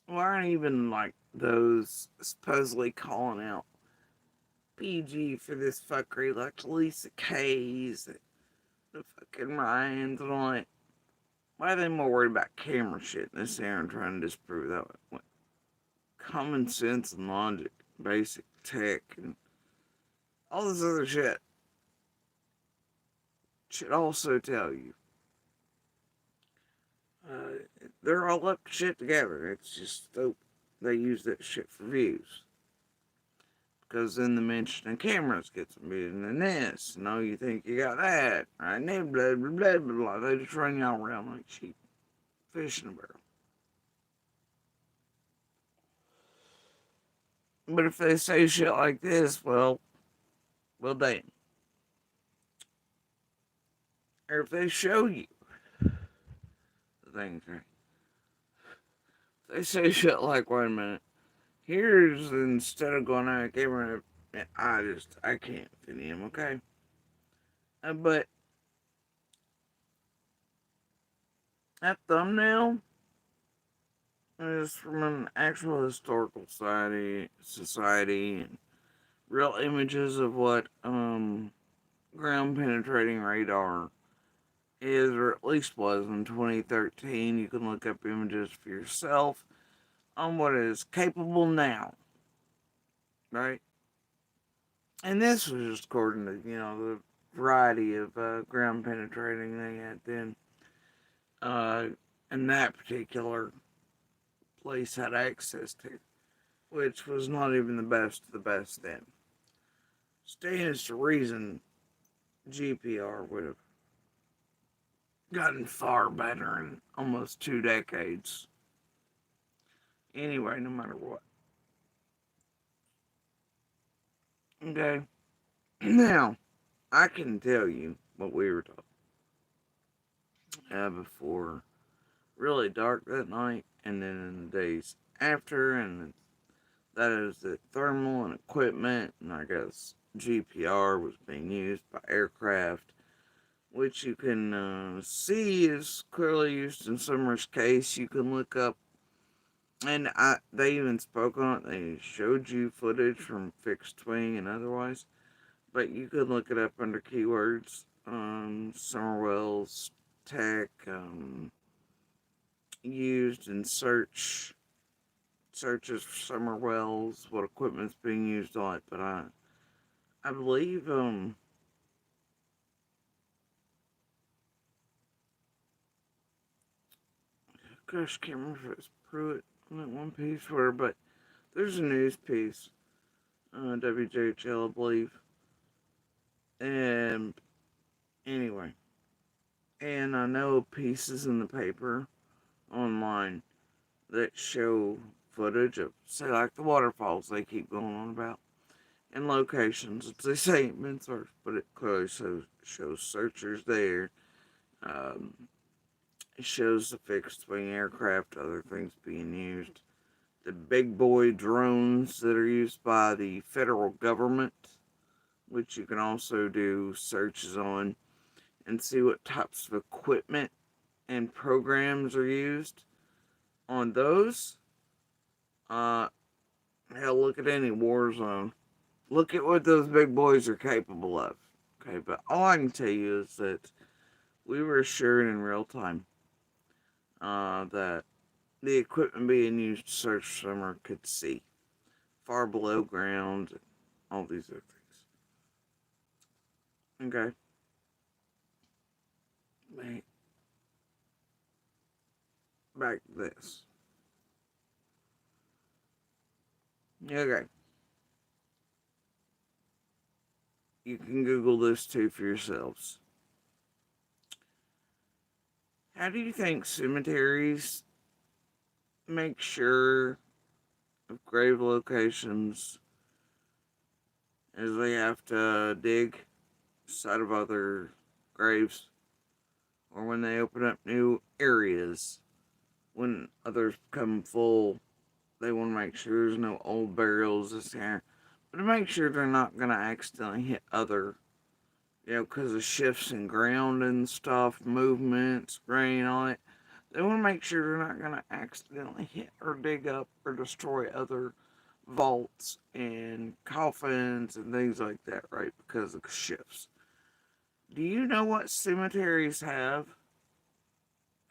Why aren't even like those supposedly calling out PG for this fuckery, like Lisa K's, the fucking Ryans, and all that? Why are they more worried about camera shit in this era and trying to disprove that? Like, common sense and logic, basic tech, and all this other shit should also tell you. They're all up to shit together. It's just they use that shit for views. Because then the mention of cameras gets them views, and then this, and oh, you think you got that, right? And then blah, blah, blah, blah, blah. They just run y'all around like sheep. Fish in a barrel. But if they say shit like this, well, damn. Or if they show you the things, right? They say shit like, wait a minute, here's, instead of going out of camera, I can't fit him, okay? But that thumbnail is from an actual historical society and real images of what, ground penetrating radar is, or at least was in 2013. You can look up images for yourself on what it is capable now, right? And this was just according to, the variety of ground penetrating they had then. And that particular place had access to, which was not even the best of the best then. Stands to reason GPR would have gotten far better in almost 2 decades. Anyway, no matter what. Okay. Now, I can tell you what we were talking before really dark that night, and then in the days after, and that is that thermal and equipment, and I guess GPR was being used by aircraft, which you can see is clearly used in Summer's case. You can look up, and they even spoke on it. They showed you footage from fixed wing and otherwise, but you could look it up under keywords. Summerwell's tech, used in searches for summer wells, what equipment's being used on it. But I believe gosh, can't remember if it was Pruitt on that one piece where, but there's a news piece, WJHL, I believe. And anyway, and I know pieces in the paper online that show footage of, say, like the waterfalls they keep going on about, and locations that they say ain't been searched, but it clearly shows searchers there. Um, it shows the fixed wing aircraft, other things being used. The big boy drones that are used by the federal government, which you can also do searches on and see what types of equipment and programs are used on those. Hell, look at any war zone. Look at what those big boys are capable of. Okay, but all I can tell you is that we were assured in real time that the equipment being used to search swimmer could see far below ground, and all these other things. Okay. Wait. Back to this. Okay. You can Google this too for yourselves. How do you think cemeteries make sure of grave locations as they have to dig side of other graves, or when they open up new areas, when others become full, they want to make sure there's no old burials this here, but to make sure they're not going to accidentally hit other, because of shifts in ground and stuff, movements, rain, all that. They want to make sure they're not going to accidentally hit or dig up or destroy other vaults and coffins and things like that, right? Because of shifts. Do you know what cemeteries have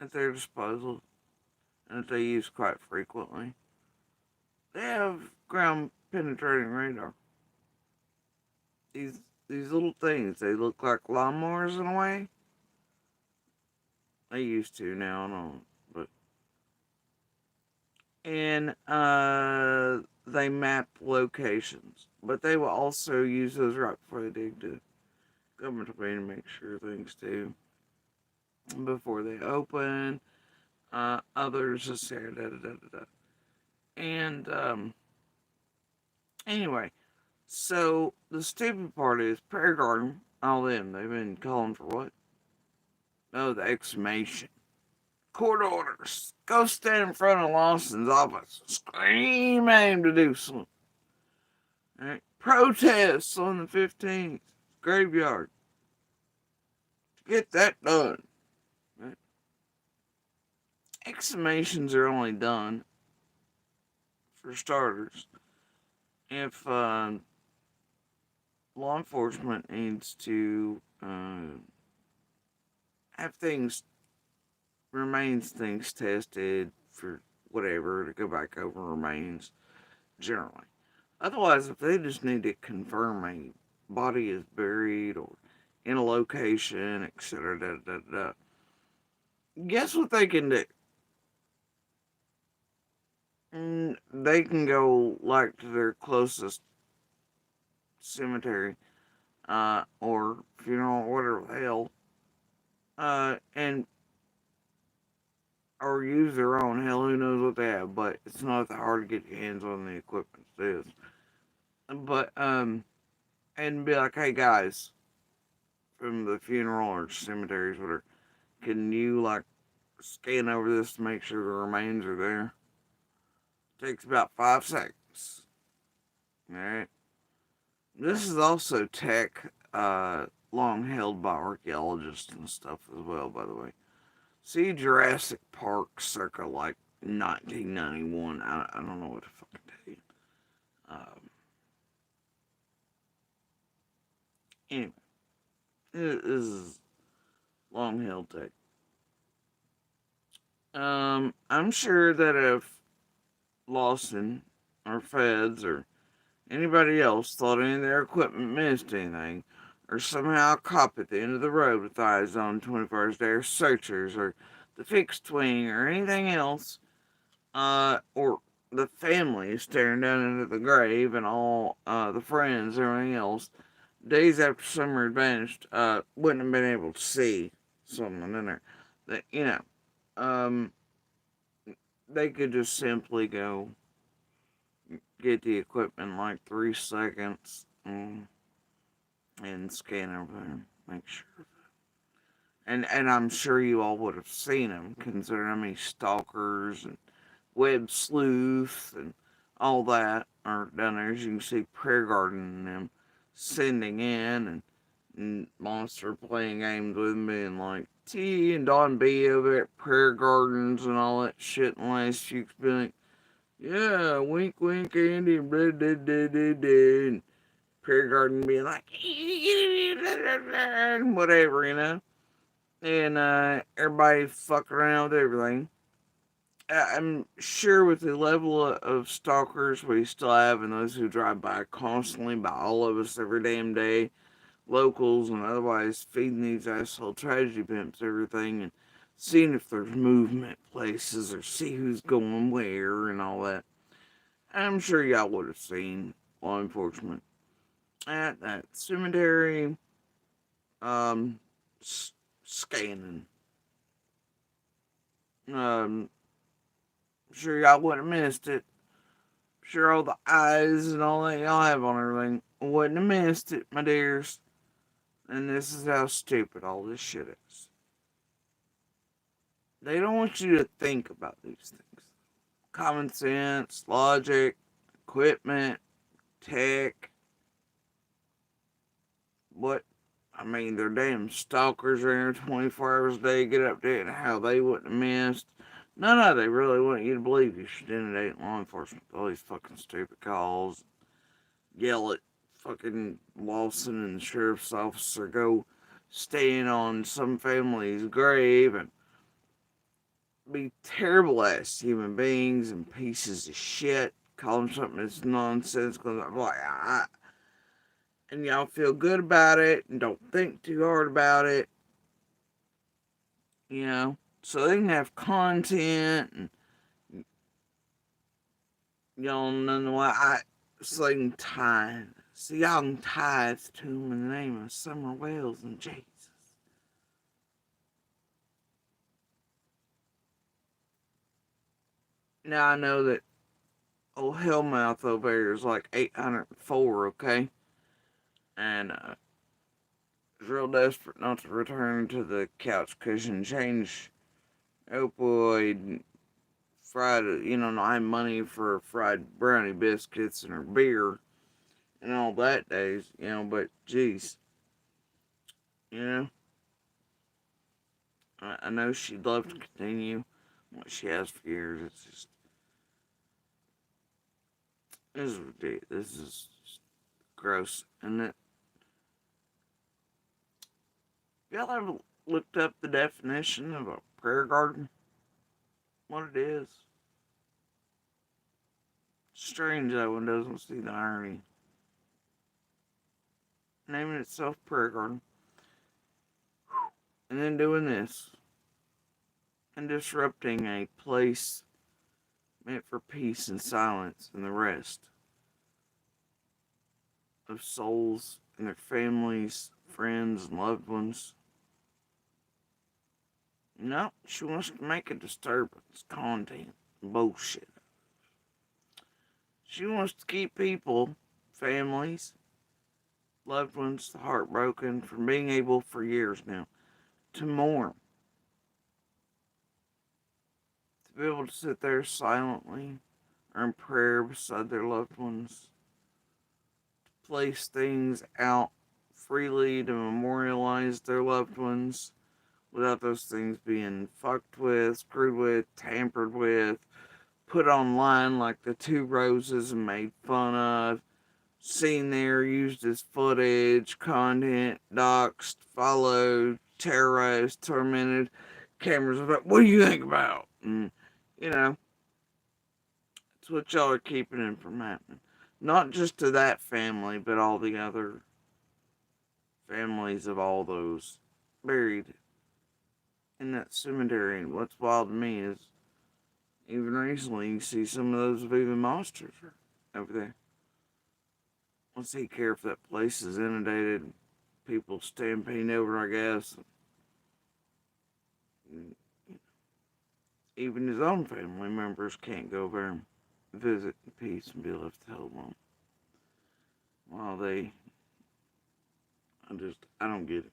at their disposal and that they use quite frequently? They have ground penetrating radar. These little things, they look like lawnmowers in a way. They used to, now I don't, but and they map locations, but they will also use those right before they dig to government to make sure things do before they open. Others just say da da da da da. And anyway, so the stupid part is Prayer Garden, all them, they've been calling for what? Oh, the exhumation. Court orders. Go stand in front of Lawson's office. Scream at him to do something. Right? Protests on the 15th. Graveyard. Get that done. Right? Exhumations are only done, for starters, if law enforcement needs to have things tested for whatever, to go back over remains, generally. Otherwise, if they just need to confirm a body is buried or in a location, etc., guess what they can do? They can go like to their closest cemetery, or funeral, or whatever the hell, and or use their own. Hell, who knows what they have, but it's not that hard to get your hands on the equipment. It is. But and be like, hey guys, from the funeral or cemeteries, whatever, can you like scan over this to make sure the remains are there? Takes about 5 seconds. Alright. This is also tech long held by archaeologists and stuff as well, by the way. See Jurassic Park circa like 1991. I don't know what to fucking tell you. Anyway, this is long held tech. I'm sure that if Lawson or Feds or anybody else thought any of their equipment missed anything, or somehow a cop at the end of the road with eyes on 24 hours a day, or searchers, or the fixed wing, or anything else, or the family is staring down into the grave, and all the friends, everything else, days after Summer had vanished, wouldn't have been able to see someone in there. That, they could just simply go get the equipment in like 3 seconds and scan everything, make sure. And I'm sure you all would have seen them, considering how many stalkers and web sleuths and all that are down there. As you can see, Prayer Garden and them sending in, and Monster playing games with me, and like T and Don B over at Prayer Gardens and all that shit in the last few weeks, be like, yeah, wink, wink, Andy, blah, blah, blah, blah, blah, and Prayer Garden being like, whatever. And everybody fucking around with everything. I'm sure with the level of stalkers we still have, and those who drive by constantly, by all of us every damn day, locals and otherwise, feeding these asshole tragedy pimps everything, and seeing if there's movement places, or see who's going where and all that. I'm sure y'all would have seen law enforcement at that cemetery, scanning. Sure y'all wouldn't have missed it. Sure all the eyes and all that y'all have on everything wouldn't have missed it, my dears. And this is how stupid all this shit is. They don't want you to think about these things. Common sense, logic, equipment, tech. They're damn stalkers are in there 24 hours a day, get updated how they wouldn't have missed. None of they really want you to believe you should inundate law enforcement with all these fucking stupid calls. Yell at fucking Lawson and the sheriff's officer, go stand on some family's grave and be terrible ass human beings and pieces of shit. Call them something that's nonsensical. And y'all feel good about it and don't think too hard about it. So they can have content, and y'all know why so they can tithe. So y'all can tithe to them in the name of Summer Wells and Jesus. Now I know that old Hellmouth over here is like 804, okay? And is real desperate not to return to the couch cushion change opioid fried, not have money for fried brownie biscuits and her beer and all that days, but geez, I know she'd love to continue what she has for years. This is ridiculous. This is gross. And y'all ever looked up the definition of a prayer garden? What it is? Strange that one doesn't see the irony. Naming itself prayer garden. And then doing this. And disrupting a place meant for peace and silence and the rest of souls and their families, friends, and loved ones. No, she wants to make a disturbance, content, bullshit. She wants to keep people, families, loved ones, heartbroken, from being able for years now to mourn. To be able to sit there silently or in prayer beside their loved ones. To place things out freely to memorialize their loved ones without those things being fucked with, screwed with, tampered with, put online like the Two Roses and made fun of, seen there, used as footage, content, doxed, followed, terrorized, tormented, cameras about, what do you think about? And, it's what y'all are keeping in from happening. Not just to that family, but all the other families of all those buried in that cemetery. And what's wild to me is, even recently, you see some of those Viva monsters over there. What's he care if that place is inundated? People stampeding over, I guess. Even his own family members can't go there and visit in peace and be left alone. While I don't get it.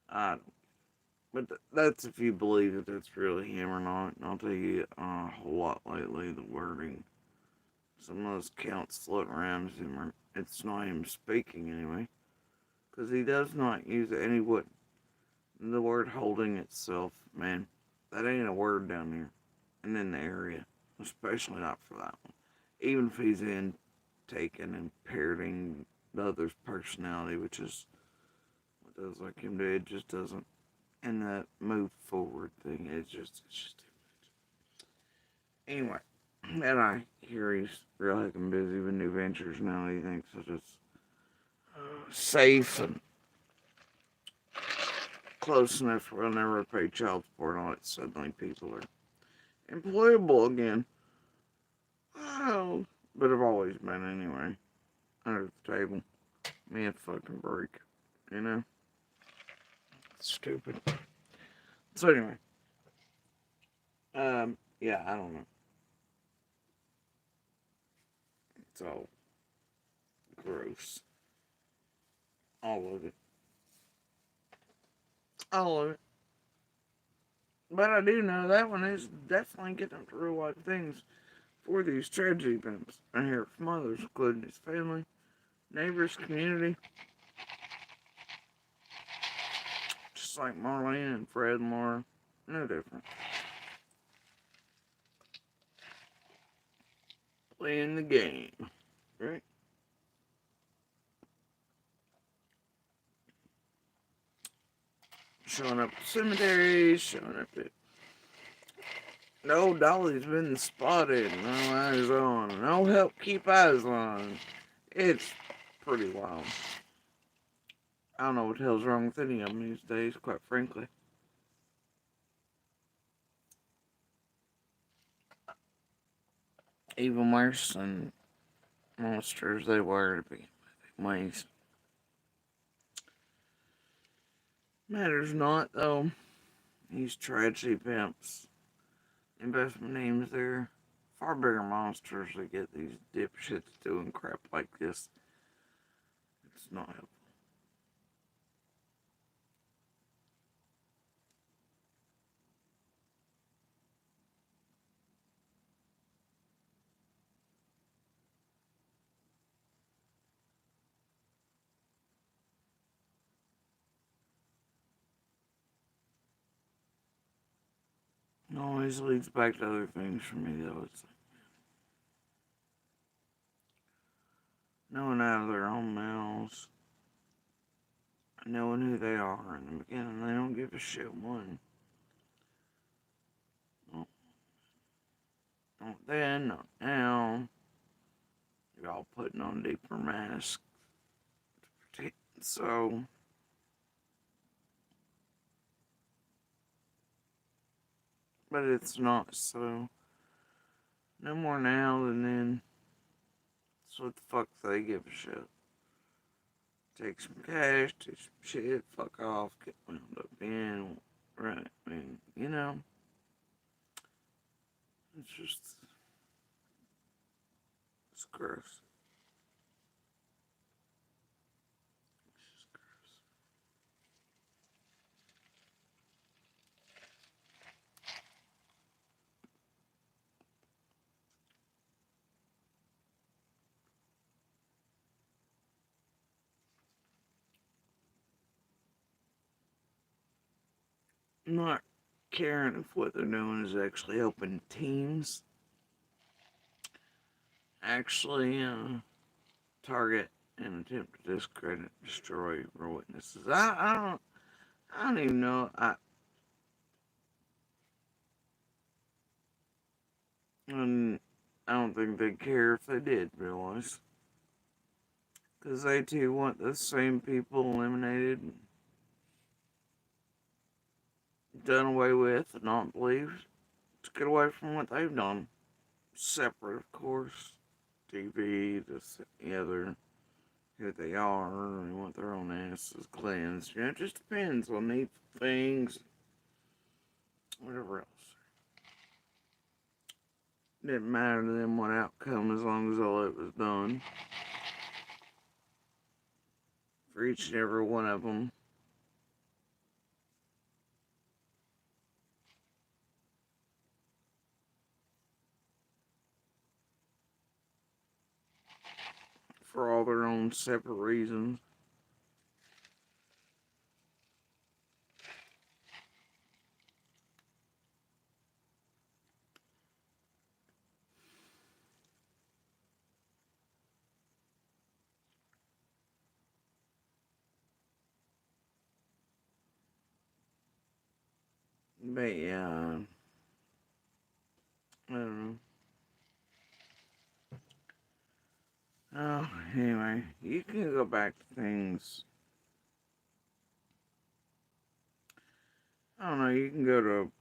I don't. But that's if you believe that that's really him or not. And I'll tell you a whole lot lately, the wording. Some of those counts floating around him, it's not him speaking anyway. Because he does not use any what the word holding itself, man. That ain't a word down here and in the area. Especially not for that one. Even if he's in taking and parroting the other's personality, which is what does like him do, it just doesn't. And that move forward thing, it's just anyway. And I hear he's real heckin' busy with new ventures now. He thinks that it's safe and close enough where I'll never pay child support on it. Suddenly people are employable again. Oh, but I've always been anyway. Under the table. Me a fucking break. You know? It's stupid. So anyway. Yeah, I don't know. It's all gross. All of it. All of it. But I do know that one is definitely getting up to real life things for these tragedy events. I hear it from others, including his family, neighbors, community. Just like Marlene and Fred and Laura. No different. Playing the game. Right? Showing up at cemeteries, showing up at... No, Dolly's been spotted. No eyes on. No help, keep eyes on. It's pretty wild. I don't know what the hell's wrong with any of them these days, quite frankly. Even worse than monsters they were to be ways. Matters not, though. These tragedy pimps. Investment names, they're far bigger monsters that get these dipshits doing crap like this. It's not helpful. It always leads back to other things for me, though. It's like knowing out of their own mouths, knowing who they are in the beginning. They don't give a shit, one. Not then, not now. You're all putting on deeper masks. So, but it's not so. No more now than then. So what the fuck do they give a shit? Take some cash, take some shit, fuck off, get wound up in, right? I mean, you know, it's just, it's gross. It's just gross. Not caring if what they're doing is actually helping teams actually target and attempt to discredit, destroy real witnesses. I don't even know. And I don't think they'd care if they did realize, because they too want the same people eliminated. done away with and not believed to get away from what they've done. Separate, of course. TV, this, the other, who they are, and want their own asses cleansed. You know, it just depends on these things, whatever else. Didn't matter to them what outcome as long as all it was done. For each and every one of them. For all their own separate reasons. But yeah, I don't know. Oh, anyway, you can go back to things. I don't know, you can go to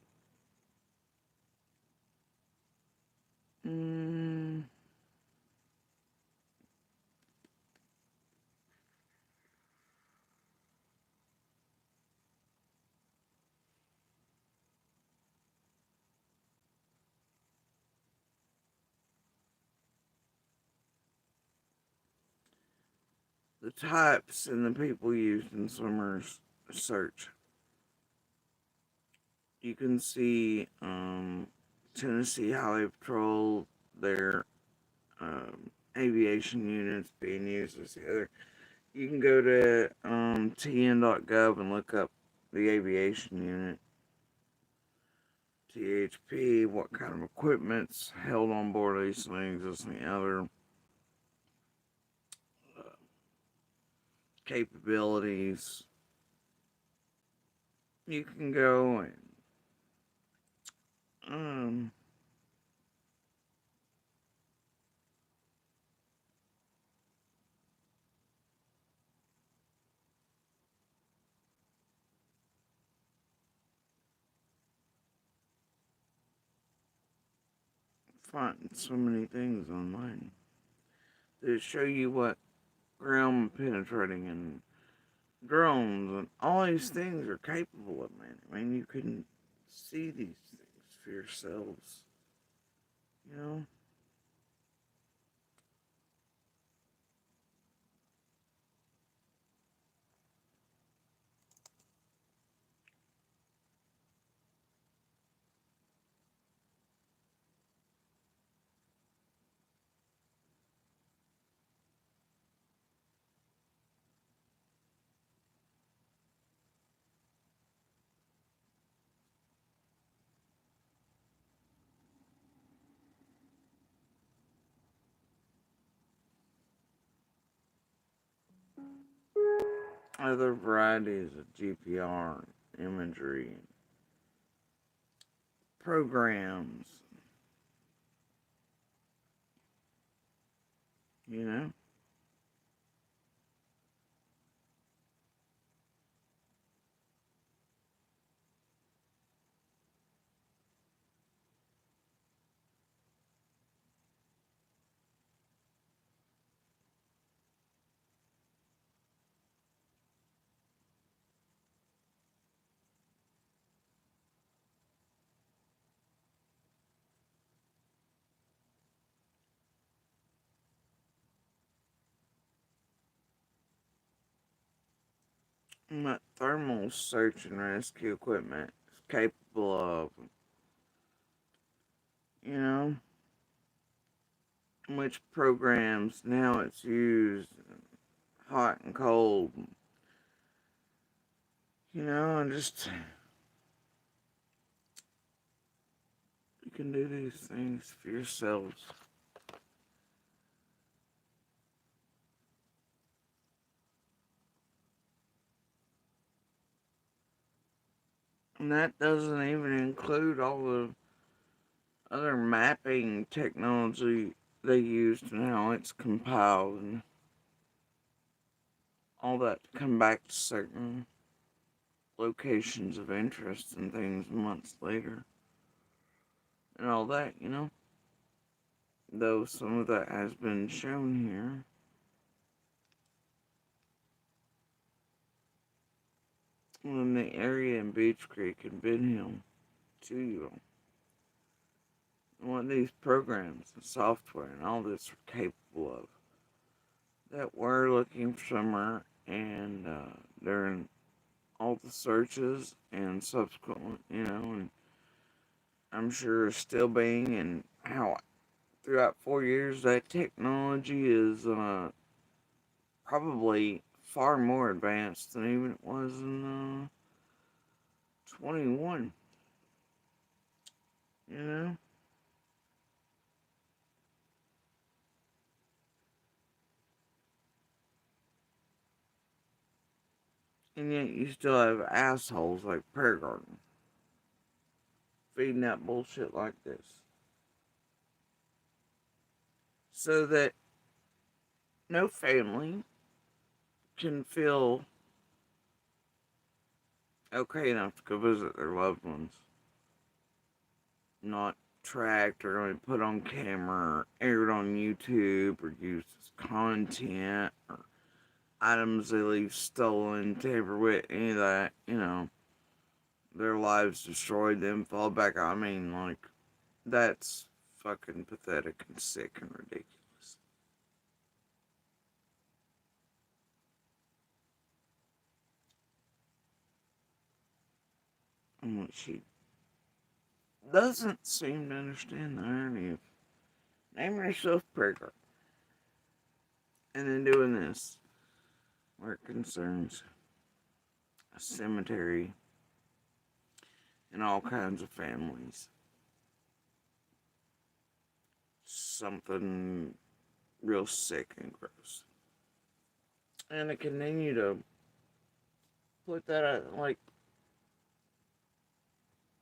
the types and the people used in Swimmer's search. You can see Tennessee Highway Patrol, their aviation units being used as the other. You can go to tn.gov and look up the aviation unit. THP, what kind of equipment's held on board these things, this and the other. Capabilities. You can go and find so many things online that show you what ground penetrating and drones and all these things are capable of, man. I mean, you can see these things for yourselves, you know? Other varieties of GPR imagery, programs, you know? What thermal search and rescue equipment is capable of, you know? Which programs, now it's used, hot and cold, you know, and just, you can do these things for yourselves. And that doesn't even include all the other mapping technology they used and how it's compiled and all that to come back to certain locations of interest and things months later. And all that, you know? Though some of that has been shown here. In the area in Beach Creek and Ben Hill to you. And what these programs and software and all this are capable of. That we're looking for somewhere and during all the searches and subsequent, you know, and I'm sure still being, and how throughout 4 years that technology is probably far more advanced than even it was in 21, you know? And yet you still have assholes like Prayer Garden feeding that bullshit like this. So that no family can feel okay enough to go visit their loved ones. Not tracked or only put on camera or aired on YouTube or used as content or items they leave stolen, tampered with, any of that, you know. Their lives destroyed, them fall back. I mean, like, that's fucking pathetic and sick and ridiculous. And she doesn't seem to understand the irony of naming herself Prager and then doing this where it concerns a cemetery and all kinds of families. Something real sick and gross. And to continue to put that out, like,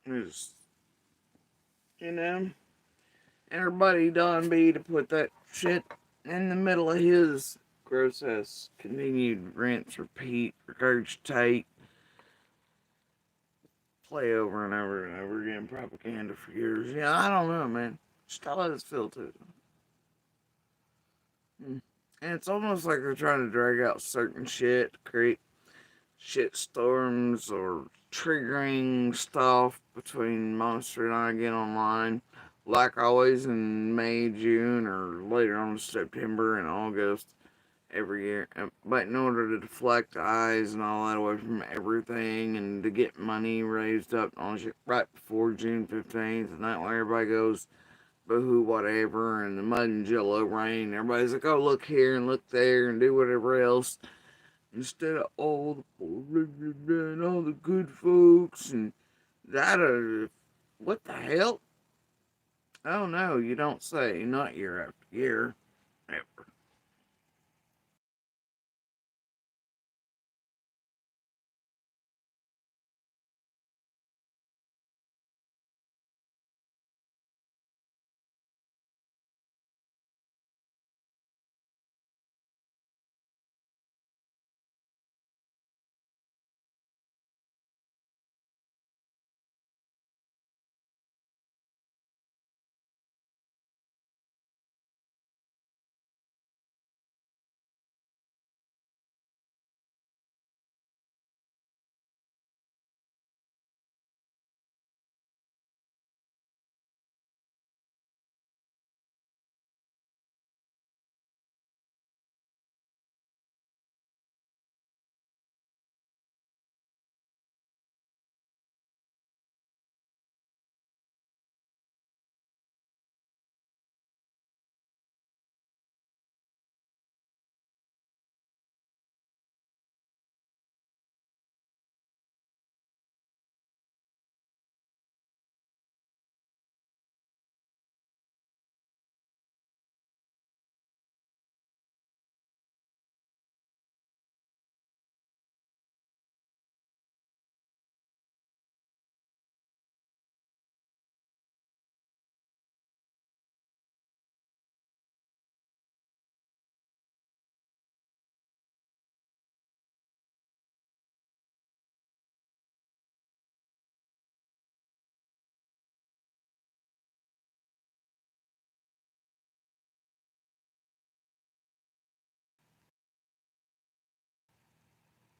is, you know, and her buddy Don B to put that shit in the middle of his gross ass continued rinse, repeat, regurgitate, play over and over and over again propaganda for years. Yeah, I don't know, man. Just how does it feel to them? And it's almost like they're trying to drag out certain shit to create shit storms or triggering stuff between Monster and I again online. Like always in May, June, or later on September and August every year. But in order to deflect eyes and all that away from everything and to get money raised up on shit right before June 15th, and that way everybody goes boohoo whatever and the mud and jello rain. Everybody's like, oh, look here and look there and do whatever else. Instead of all the and all the good folks and that, what the hell? Oh no, you don't say, not year after year, ever.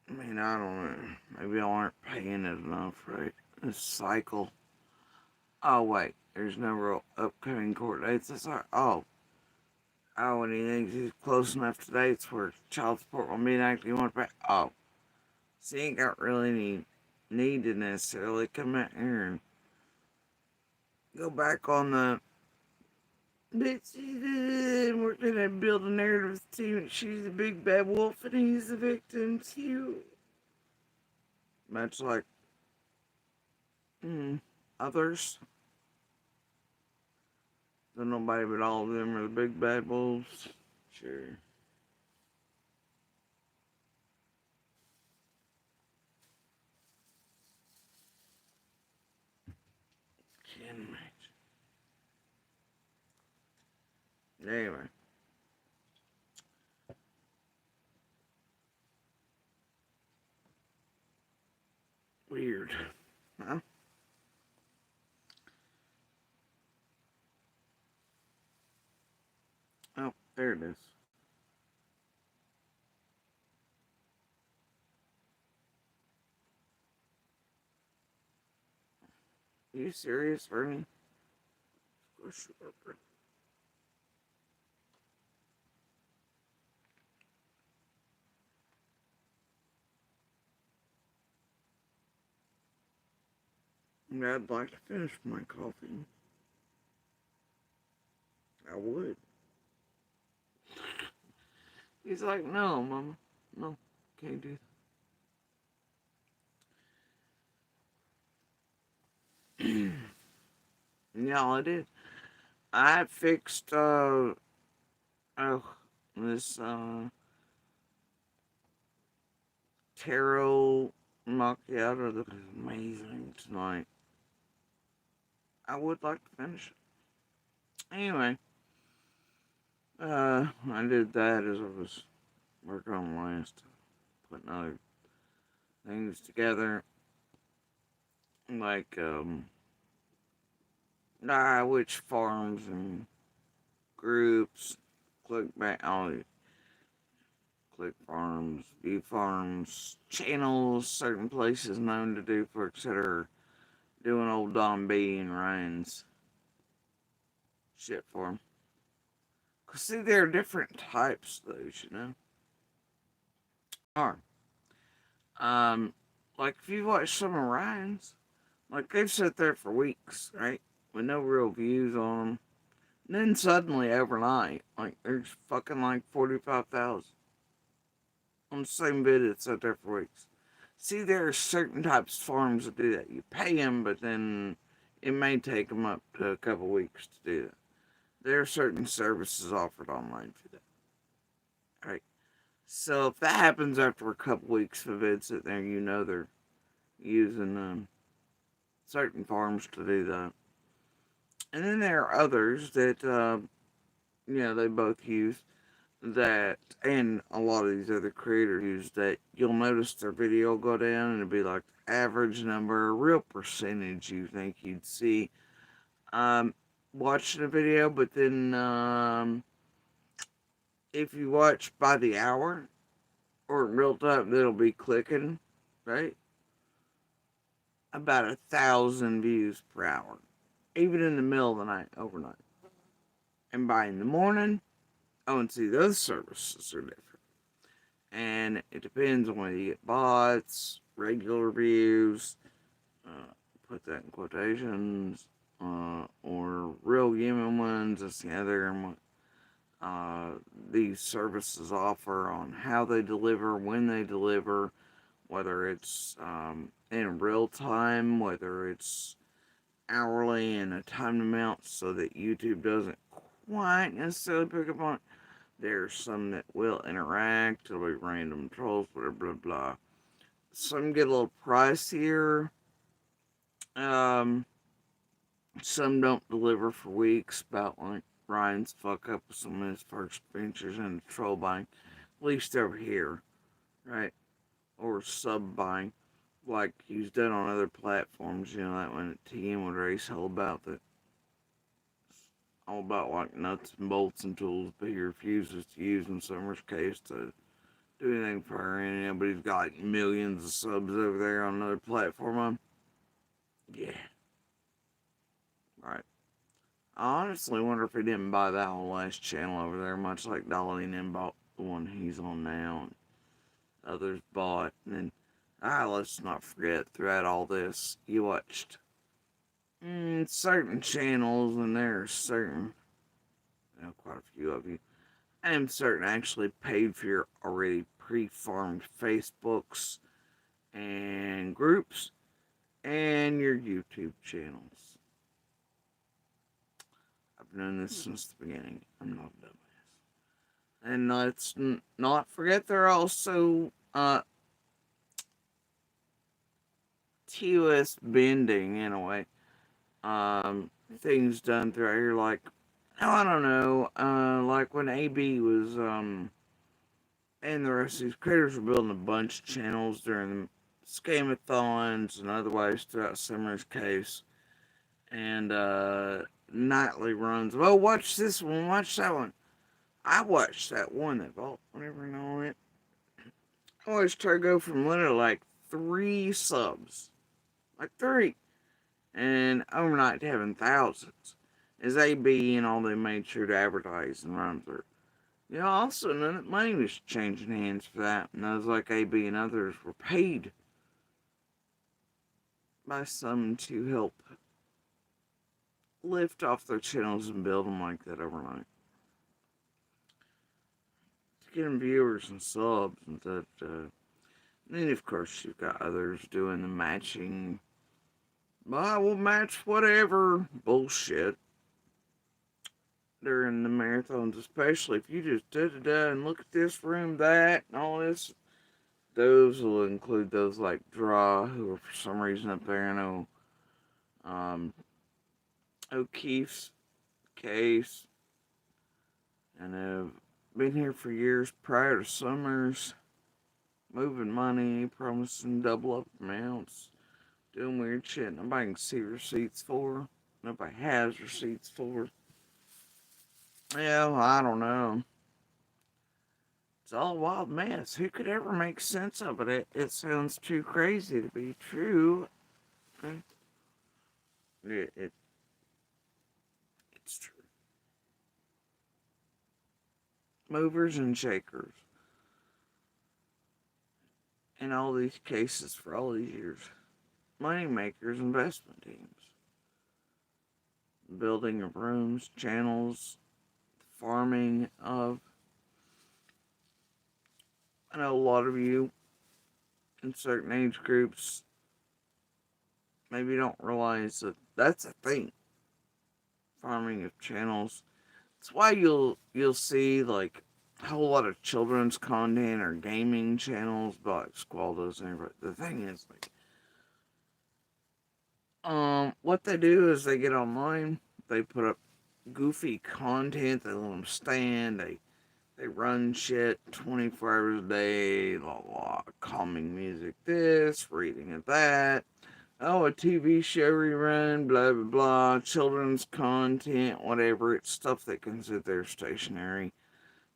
I mean, I don't know. Maybe y'all aren't paying it enough, right? This cycle. Oh, wait. There's no real upcoming court dates. That's all right. Oh, and he thinks he's close enough to dates where child support will be enacted. You want to pay? Oh. So you ain't got really any need to necessarily come out here and go back on the bitch. We're gonna build a narrative team. She's the big bad wolf and he's the victim too. Much like others. So nobody but all of them are the big bad wolves. Sure. Can't imagine. Anyway. Weird. Huh? Oh, there it is. Are you serious, Bernie? Of course you are, Bernie. I'd like to finish my coffee. I would. He's like, no, Mama. No, can't do that. Yeah, I did. I fixed, this, taro macchiato that was amazing tonight. I would like to finish it. Anyway, I did that as I was working on last, putting other things together, like, which farms and groups, click back, all click farms, view farms, channels, certain places known to do for etc. Doing old Don B and Ryan's shit for them. Cause see, there are different types of those, you know. Are like if you watch some of Ryan's, like they've sat there for weeks, right, with no real views on them. And then suddenly, overnight, like there's fucking like 45,000 on the same vid that's sat there for weeks. See, there are certain types of farms that do that. You pay them, but then it may take them up to a couple weeks to do that. There are certain services offered online for that. Right? So if that happens after a couple weeks of it sitting there, you know they're using certain farms to do that. And then there are others that, they both use that, and a lot of these other creators use that. You'll notice their video go down and it'll be like the average number, real percentage you think you'd see watching a video, but then if you watch by the hour or in real time, it'll be clicking, right? About 1,000 views per hour, even in the middle of the night, overnight. And by in the morning, and see, those services are different. And it depends on whether you get bots, regular views, put that in quotations, or real human ones. That's the other and what these services offer on how they deliver, when they deliver, whether it's in real time, whether it's hourly and a time amount, so that YouTube doesn't quite necessarily pick up on it. There's some that will interact, it'll be random trolls, blah blah blah. Some get a little pricier. Some don't deliver for weeks, about like Ryan's fuck up with some of his first ventures into troll buying, at least over here, right? Or sub buying, like he's done on other platforms, that one that TM would race all about that. All about like nuts and bolts and tools, but he refuses to use them, so in which case to do anything for her, and but he's got like millions of subs over there on another platform. Yeah. Right. I honestly wonder if he didn't buy that whole last channel over there, much like Dolly and bought the one he's on now, and others bought. And then, let's not forget, throughout all this, you watched certain channels, and there are certain, quite a few of you, and certain actually paid for your already pre-farmed Facebooks and groups and your YouTube channels. I've known this since the beginning. I'm not a dumbass. And let's not forget there are also TOS bending in a way. Things done throughout here like, I don't know, like when AB was and the rest of these creators were building a bunch of channels during the scamathons and otherwise throughout Summer's case. And nightly runs. Oh, watch this one, watch that one. I watched that one that bought whatever and all that. I watched her go from literally like 3 subs. Like 3. And overnight to having thousands. As AB and all they made sure to advertise and run through. You know, also none of money was changing hands for that. And those like AB and others were paid by some to help lift off their channels and build them like that overnight. To get them viewers and subs and that. And then, of course, you've got others doing the matching. I will match whatever bullshit during the marathons, especially if you just da-da-da and look at this room, that, and all this. Those will include those like Draw, who are for some reason up there. I know O'Keefe's case, and have been here for years prior to Summers, moving money, promising double up amounts, doing weird shit nobody can see receipts for, nobody has receipts for. Yeah, well, I don't know. It's all a wild mess. Who could ever make sense of it? It sounds too crazy to be true. Okay? It's true. Movers and shakers. In all these cases for all these years. Money makers, investment teams. Building of rooms, channels, farming of. I know a lot of you in certain age groups maybe don't realize that that's a thing. Farming of channels. That's why you'll see like a whole lot of children's content or gaming channels, but Squaldos and everything. The thing is like what they do is they get online, they put up goofy content, they let them stand, they run shit 24 hours a day, blah, blah, calming music this, reading of that. Oh, a TV show rerun, blah, blah, blah, children's content, whatever. It's stuff that can sit there stationary,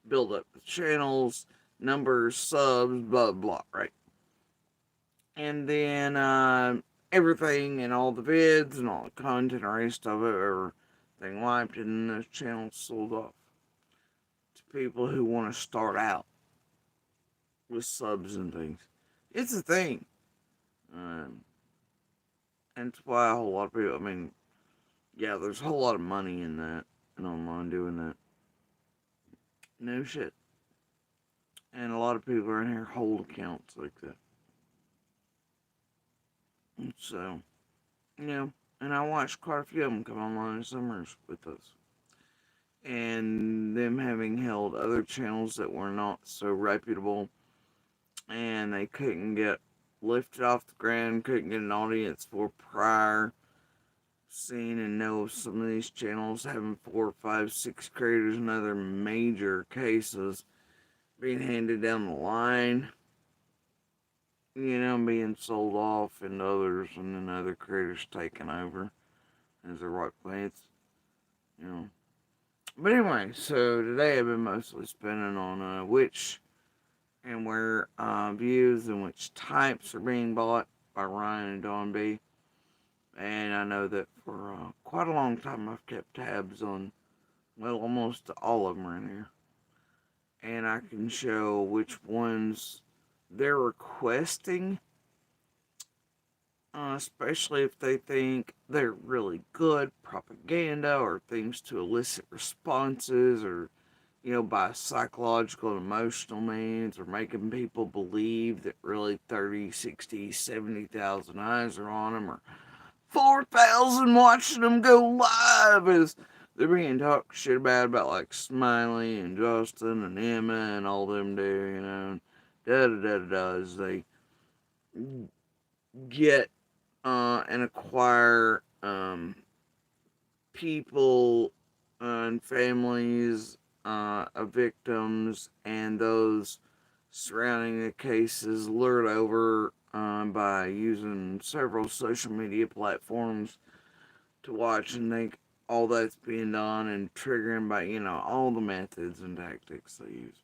build up the channels, numbers, subs, blah, blah, right? And then everything and all the vids and all the content erased of it, everything wiped, and those channels sold off to people who want to start out with subs and things. It's a thing. And it's why a whole lot of people, I mean, yeah, there's a whole lot of money in that, and online doing that. No shit. And a lot of people are in here hold accounts like that. And so, and I watched quite a few of them come online in Summers with us. And them having held other channels that were not so reputable, and they couldn't get lifted off the ground, couldn't get an audience for prior. Seen and know of some of these channels having 4, 5, 6 creators and other major cases being handed down the line, being sold off, and others, and then other creators taking over as their right plans, But anyway, so today I've been mostly spending on which and where views and which types are being bought by Ryan and Don B. And I know that for quite a long time I've kept tabs on, well, almost all of them are in here. And I can show which ones they're requesting, especially if they think they're really good propaganda or things to elicit responses, or by psychological and emotional means, or making people believe that really 30, 60, 70,000 eyes are on them, or 4,000 watching them go live as they're being talked shit about like Smiley and Justin and Emma and all them do, da da da da, as they get and acquire people and families of victims and those surrounding the cases lured over by using several social media platforms to watch and think all that's being done, and triggering by, all the methods and tactics they use.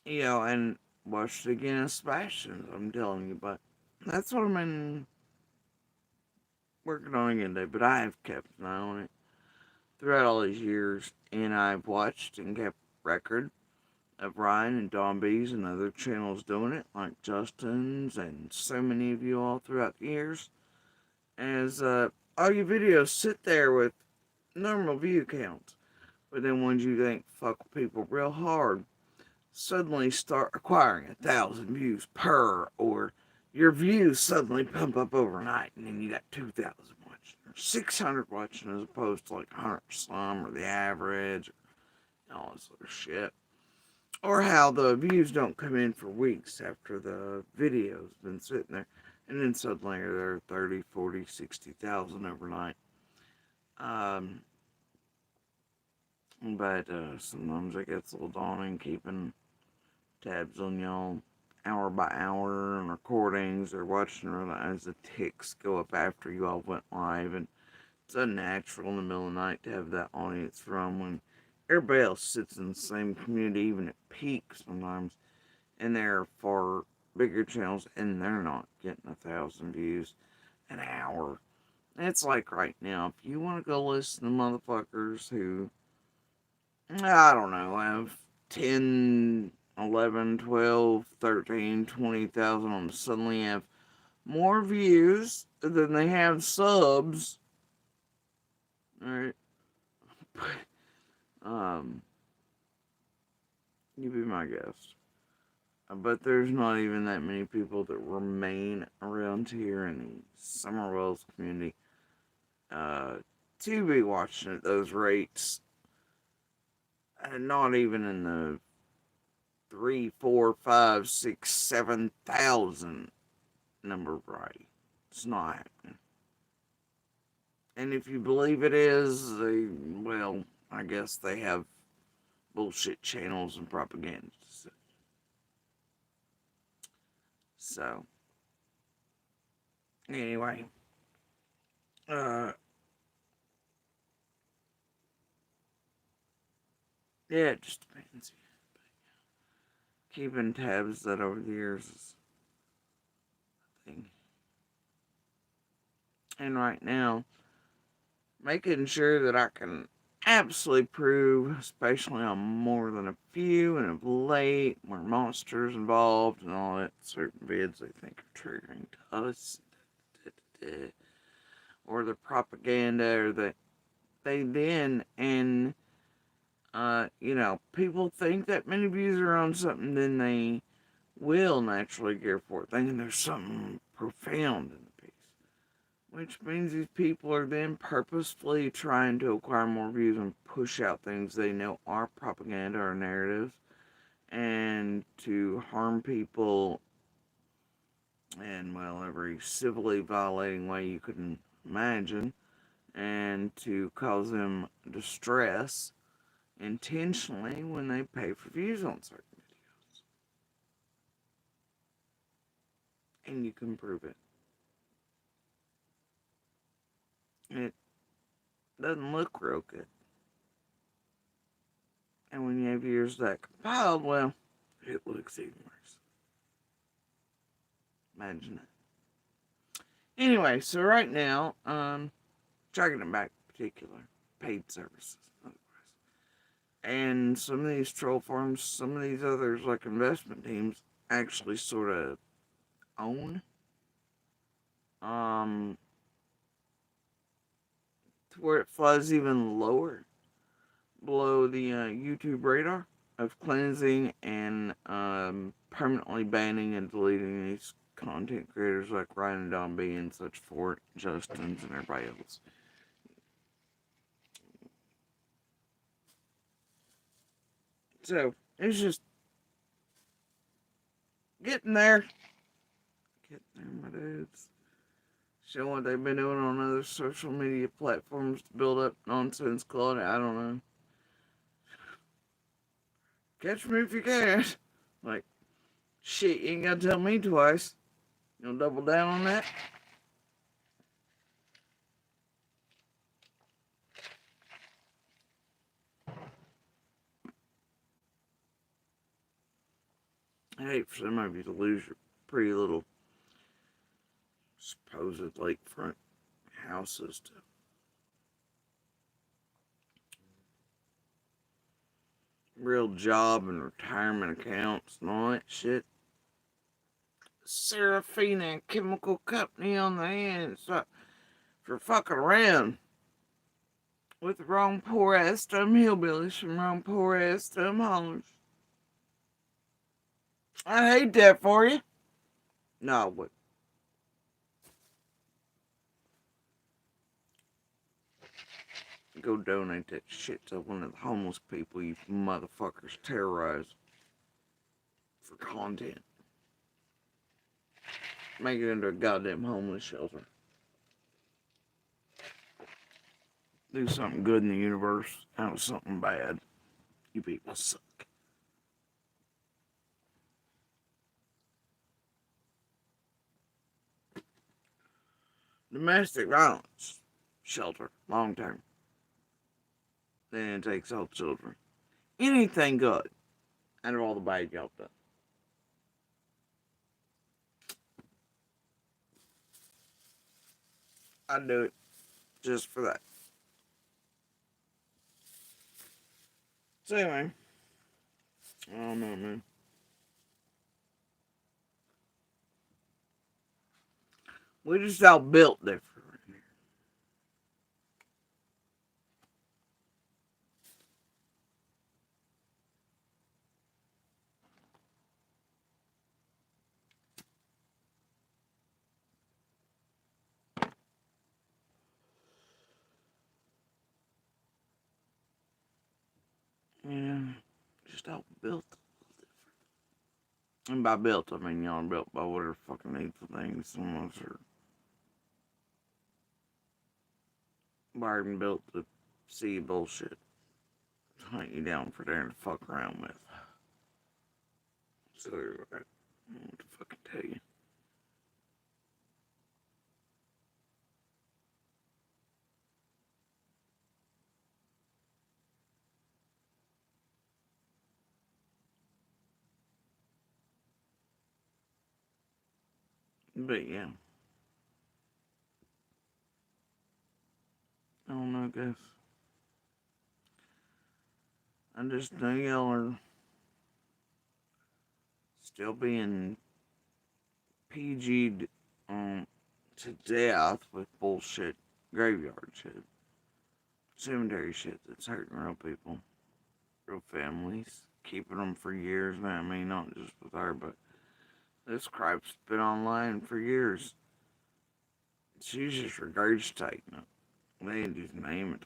And watch it again as Sebastian's, I'm telling you, but that's what I've been working on again today. But I have kept an eye on it throughout all these years, and I've watched and kept record of Ryan and Don B's and other channels doing it, like Justin's and so many of you all throughout the years, as all your videos sit there with normal view counts, but then ones you think fuck with people real hard suddenly start acquiring 1,000 views per, or your views suddenly pump up overnight, and then you got 2,000 watching, or 600 watching, as opposed to like 100 some, or the average, or all this other shit. Or how the views don't come in for weeks after the video's been sitting there, and then suddenly they're 30, 40, 60,000 overnight. But sometimes it gets a little daunting keeping tabs on y'all hour by hour and recordings, or watching as the ticks go up after you all went live. And it's unnatural in the middle of the night to have that audience from when everybody else sits in the same community, even at peak sometimes, and they're far bigger channels, and they're not getting 1,000 views an hour. And it's like right now, if you want to go listen to motherfuckers who, I don't know, have 10, 11, 12, 13, 20,000 on them, suddenly have more views than they have subs. Alright. You be my guest. But there's not even that many people that remain around here in the Summer Wells community to be watching at those rates. And not even in the 3, 4, 5, 6, 7,000 number variety. It's not happening. And if you believe it is, I guess they have bullshit channels and propaganda. So, anyway, yeah, it just depends. Keeping tabs that over the years is a thing. And right now, making sure that I can absolutely prove, especially on more than a few and of late, where monsters involved and all that, certain vids they think are triggering to us, or the propaganda, or that they then, and people think that many views are on something, then they will naturally gear for it, thinking there's something profound in the piece. Which means these people are then purposefully trying to acquire more views and push out things they know are propaganda or narratives, and to harm people in, every civilly violating way you couldn't imagine, and to cause them distress intentionally when they pay for views on certain videos. And you can prove it. It doesn't look real good. And when you have years that compiled, it looks even worse. Imagine that. Anyway, so right now, tracking it back particular paid services. And some of these troll farms, some of these others, like investment teams, actually sort of own. To where it flies even lower below the YouTube radar of cleansing and permanently banning and deleting these content creators like Ryan and Don B and such for Justin's and everybody else. So it's just getting there. Getting there, my dudes. Showing what they've been doing on other social media platforms to build up nonsense quality. I don't know. Catch me if you can. Like, shit, you ain't gotta tell me twice. You gonna double down on that? I hate for some of you to lose your pretty little supposed lakefront houses to real job and retirement accounts and all that shit. Serafina Chemical Company on the end. So, for fucking around with the wrong poor ass dumb hillbillies from wrong poor ass dumb hollers. I hate that for you. No, but go donate that shit to one of the homeless people you motherfuckers terrorize for content. Make it into a goddamn homeless shelter. Do something good in the universe out of something bad. You people suck. Domestic violence shelter, long term. Then it takes all children. Anything good out of all the bad y'all done. I'd do it just for that. So anyway, I don't know, man. We just all built different. Yeah, just all built a little different. And by built, I mean y'all built by whatever fucking needful things. Some of us are wired and built to see bullshit. To hunt you down for there to fuck around with. So, I don't know what to fucking tell you. But yeah. I don't know, guys. I just know y'all are still being PG'd to death with bullshit graveyard shit. Cemetery shit that's hurting real people. Real families. Keeping them for years, man. I mean, not just with her, but this crap's been online for years. She's just regurgitating it. They didn't just name it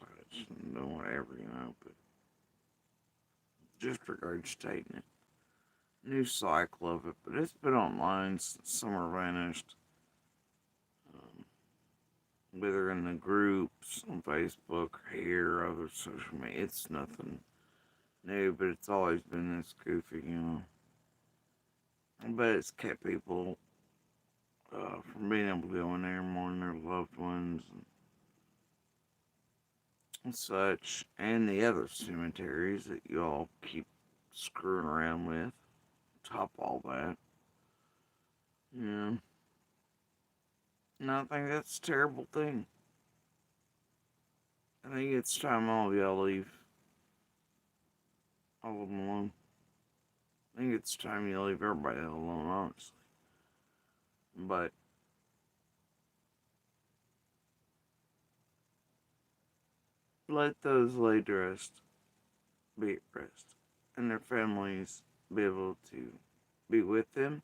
and do whatever, but just regurgitating it. New cycle of it, but it's been online since summer vanished. Whether in the groups on Facebook or here or other social media, it's nothing new, but it's always been this goofy, But it's kept people from being able to go in there and mourn their loved ones and such, and the other cemeteries that you all keep screwing around with. top all that. Yeah. And I think that's a terrible thing. I think it's time all of y'all leave. All of them alone. I think it's time you leave everybody alone, honestly. But let those laid to rest be at rest, and their families be able to be with them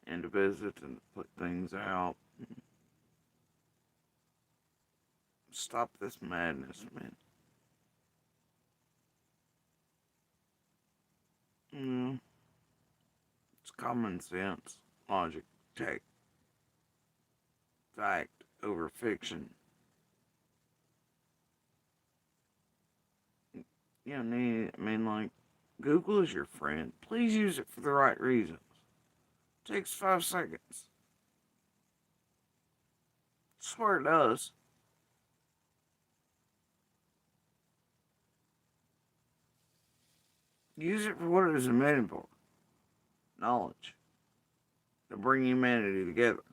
and to visit and put things out. Stop this madness, man. You know, it's common sense, logic, tech, fact over fiction. You know, I mean, like, Google is your friend. Please use it for the right reasons. It takes 5 seconds. I swear it does. Use it for what it is invented for. Knowledge. To bring humanity together.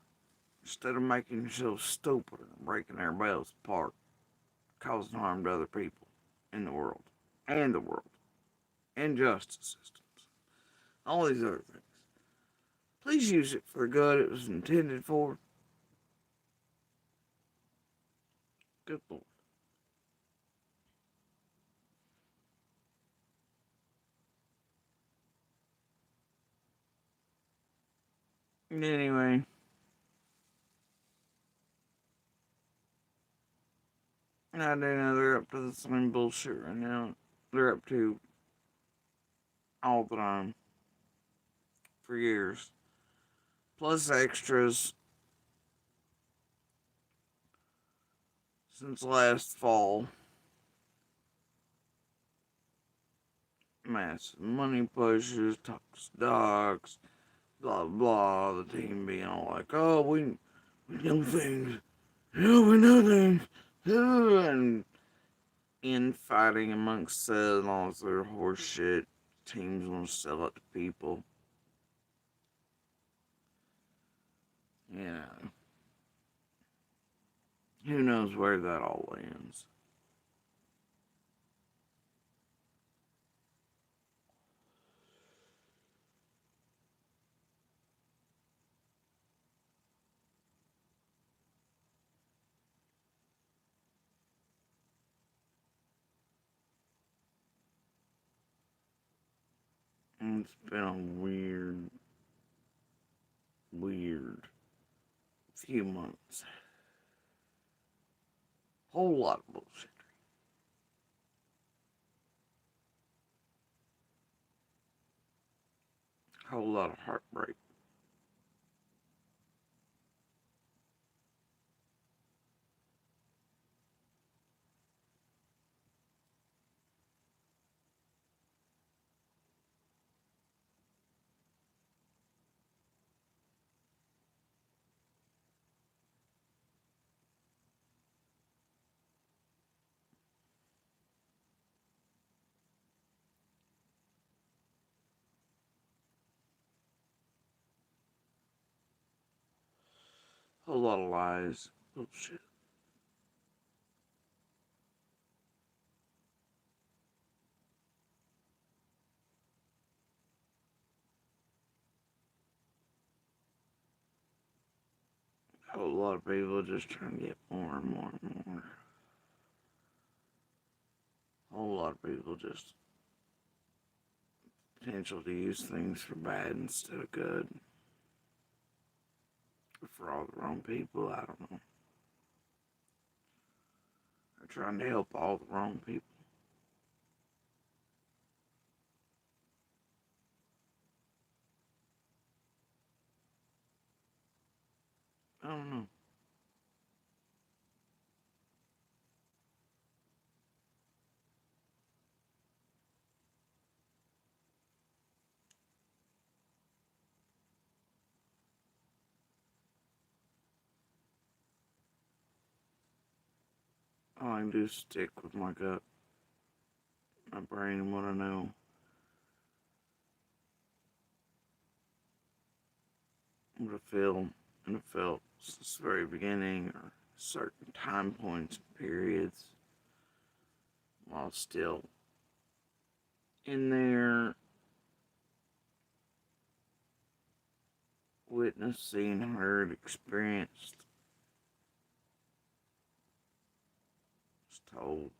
Instead of making yourself stupid and breaking everybody else apart. Causing harm to other people in the world. And the world. And justice systems. All these other things. Please use it for the good it was intended for. Good Lord. Anyway. I do know they're up to the same bullshit right now. They're up to all the time. For years. Plus extras since last fall. Massive money pushes, talks dogs, blah blah. The team being all like, "Oh, we know things, we know things," and infighting amongst themselves and all this other horse shit. Teams want to sell it to people. You know, who knows where that all ends. And it's been a weird few months. Whole lot of bullshit. Whole lot of heartbreak. Whole lot of lies. Bullshit. Whole lot of people just trying to get more and more and more. Whole lot of people just potential to use things for bad instead of good. For all the wrong people, I don't know. They're trying to help all the wrong people. I don't know. All I can do is stick with my gut, my brain, and what I know. would have felt since the very beginning, or certain time points and periods, while still in there, witnessed, seen, heard, experienced, was told,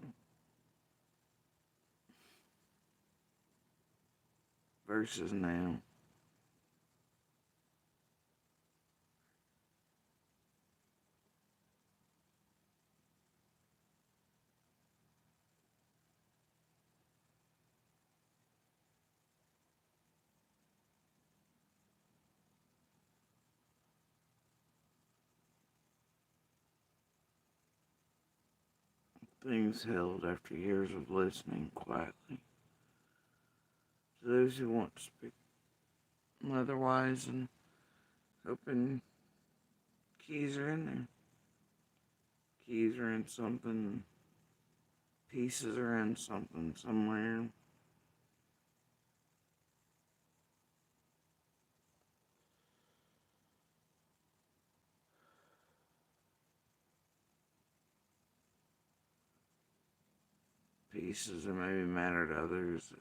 versus now. Things held after years of listening quietly to those who want to speak otherwise, and hoping keys are in there. Keys are in something, pieces are in something somewhere. Pieces that maybe matter to others that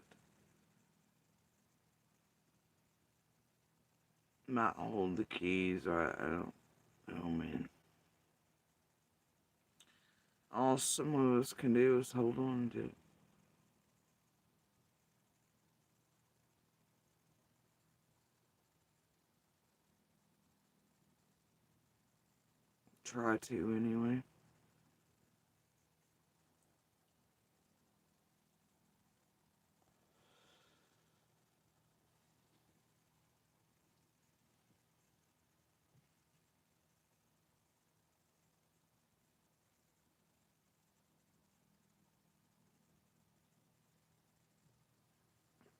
might hold the keys. I don't know, man. All some of us can do is hold on to it. Try to, anyway.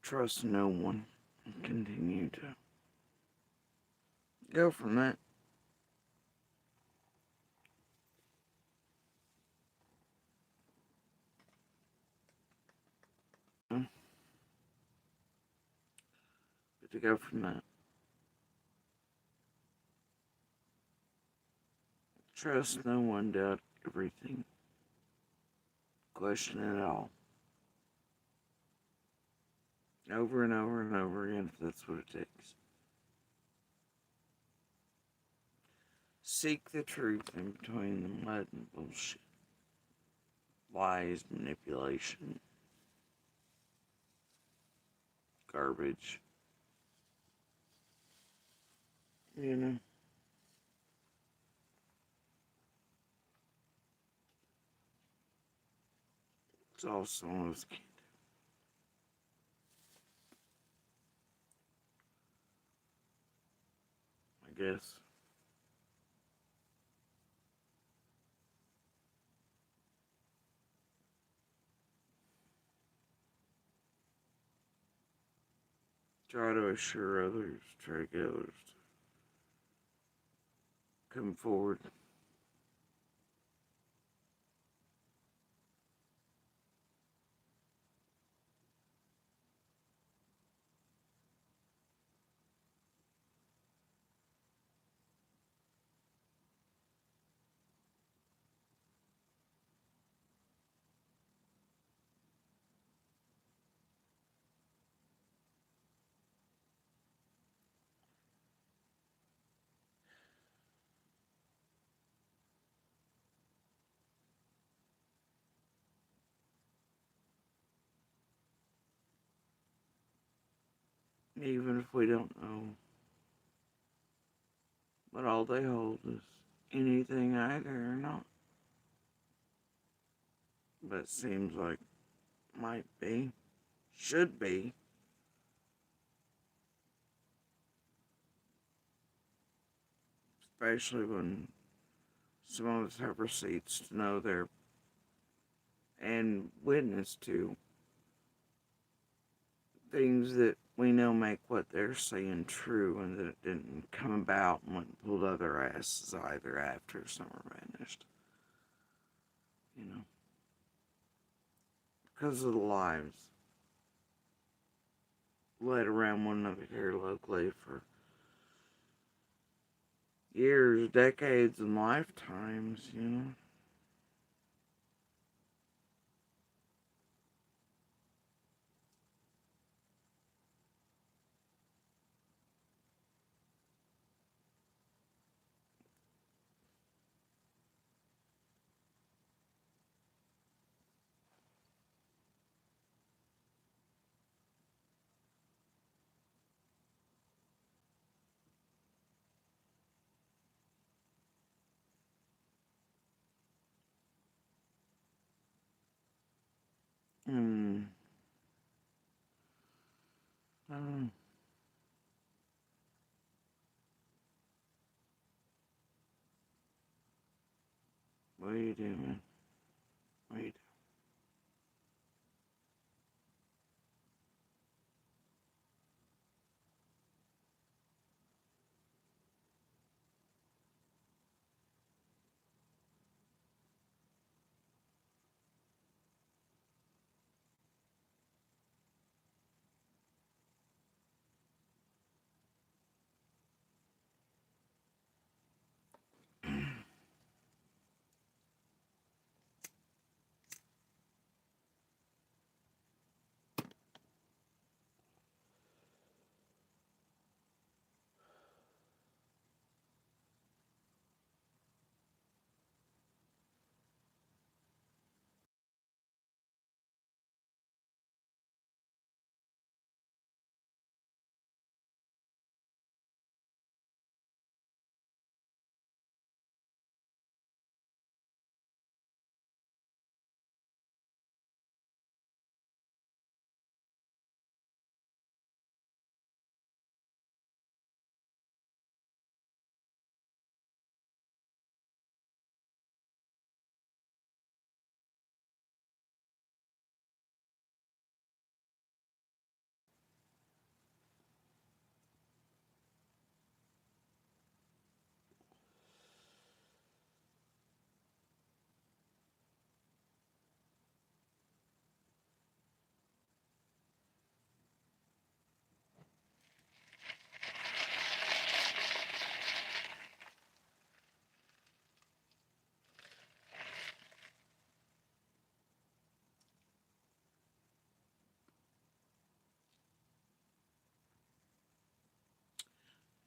Trust no one and continue to go from that. But to go from that. Trust no one, doubt everything. Question it all. Over and over and over again, if that's what it takes. Seek the truth in between the mud and bullshit. Lies, manipulation, garbage. You know? It's all some of us can do. I guess. Try to assure others, try to get others to come forward. Even if we don't know what all they hold is anything either or not. But it seems like might be, should be. Especially when some of us have receipts to know they're and witness to things that we know make what they're saying true, and that it didn't come about and went and pulled other asses either after some are vanished. You know? Because of the lives led around one another here locally for years, decades, and lifetimes, And I don't know. What do you do, man? What do you do?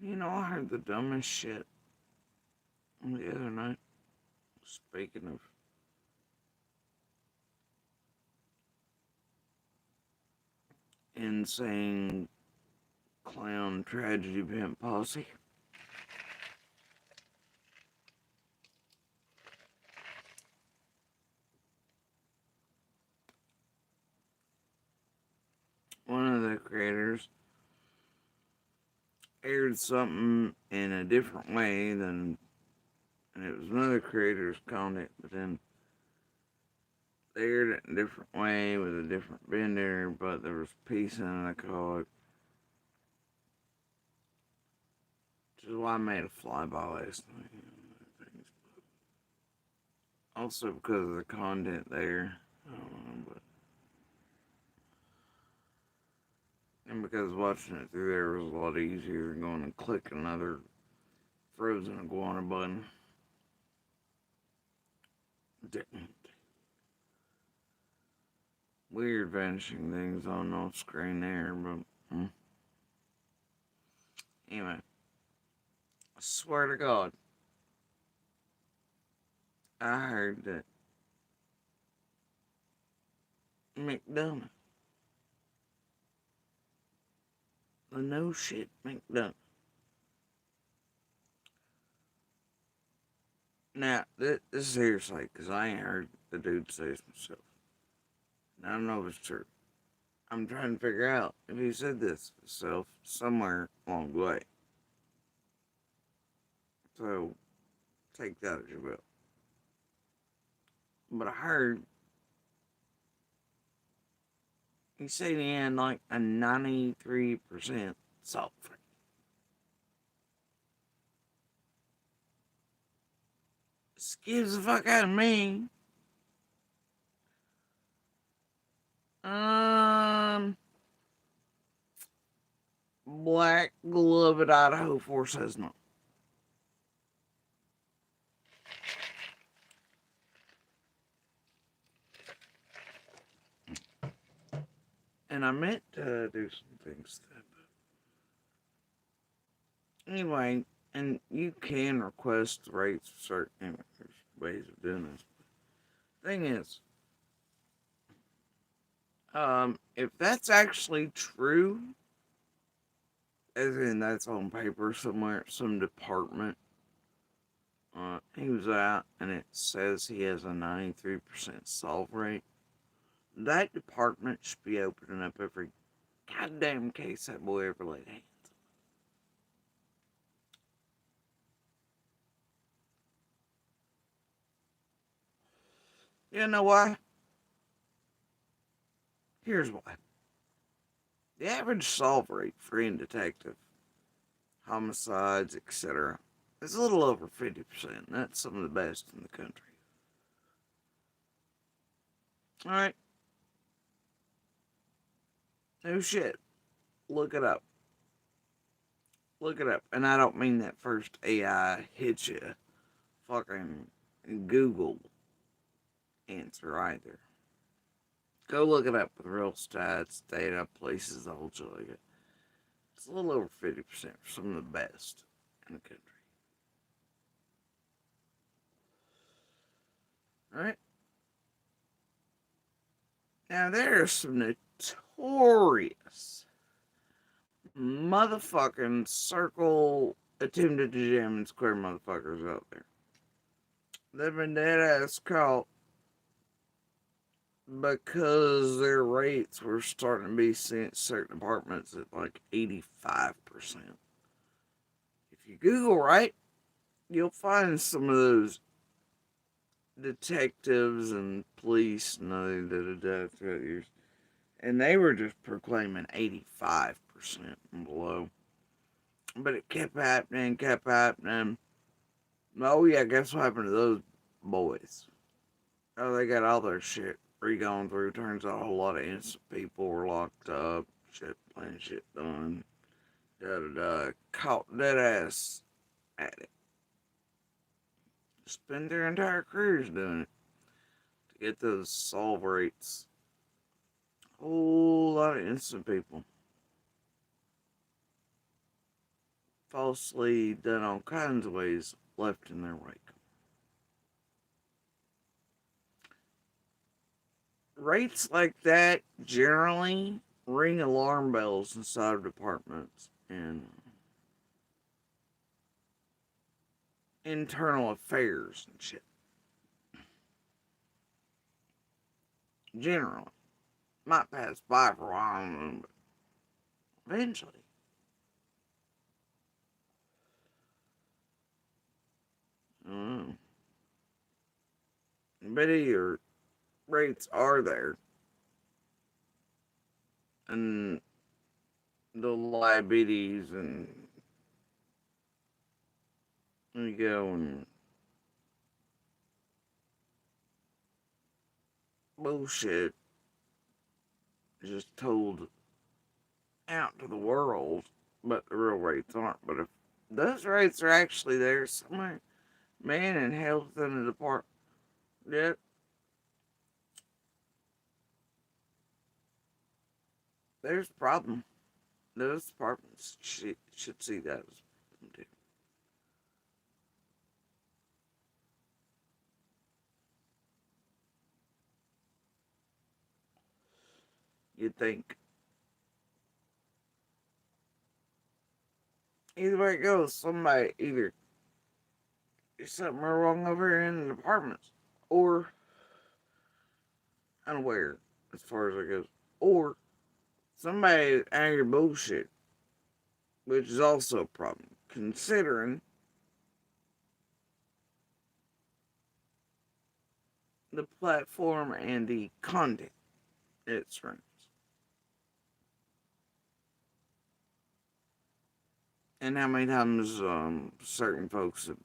I heard the dumbest shit the other night. Speaking of insane clown tragedy pimp posse. One of the creators aired something in a different way and it was another creator's content, but then they aired it in a different way with a different vendor, but there was peace in the code. Which is why I made a flyby last night. Also because of the content there. I don't know, but and because watching it through there was a lot easier than going and click another frozen iguana button. Weird vanishing things on off screen there, but anyway, I swear to God, I heard that McDonough, the no shit McDonough. Now, this is seriously, because I ain't heard the dude say this myself. And I don't know if it's true. I'm trying to figure out if he said this himself somewhere along the way. So, take that as you will. But I heard he said he had like a 93% salt free. Excuse the fuck out of me. Black Glove at Idaho 4 says no. And I meant to do some things that, but anyway, and you can request rates for certain, anyway, there's ways of doing this. Thing is, if that's actually true, as in that's on paper somewhere, some department, he was out and it says he has a 93% solve rate, that department should be opening up every goddamn case that boy ever laid hands. You know why? Here's why. The average solve rate for any detective, homicides, etc., is a little over 50%. That's some of the best in the country. Alright? No shit. Look it up. Look it up. And I don't mean that first AI hits you fucking Google answer either. Go look it up with real stats, data, places, the whole shit like it. It's a little over 50% for some of the best in the country. Alright? Now there are some notorious motherfucking circle attempted to jam and square motherfuckers out there. They've been dead ass caught because their rates were starting to be sent certain departments at like 85%. If you Google right, you'll find some of those detectives and police and other that have died throughout the years. And they were just proclaiming 85% and below. But it kept happening, kept happening. Oh yeah, guess what happened to those boys? Oh, they got all their shit re-gone through. Turns out a whole lot of innocent people were locked up. Shit, plain shit done. Da-da-da. Caught dead ass at it. Spent their entire careers doing it. To get those solve rates. Whole lot of innocent people. Falsely done all kinds of ways left in their wake. Rates like that generally ring alarm bells inside of departments and internal affairs and shit. Generally. Might pass by for a while, but eventually. I don't know. But your rates are there. And the liabilities and you go and bullshit just told out to the world, but the real rates aren't. But if those rates are actually there somewhere, man, in health in the department, yeah, there's a problem. Those departments should see that as a problem too. You'd think. Either way it goes, somebody either there's something wrong over here in the departments, or unaware as far as it goes, or somebody out here bullshit, which is also a problem, considering the platform and the content it runs. And how many times certain folks have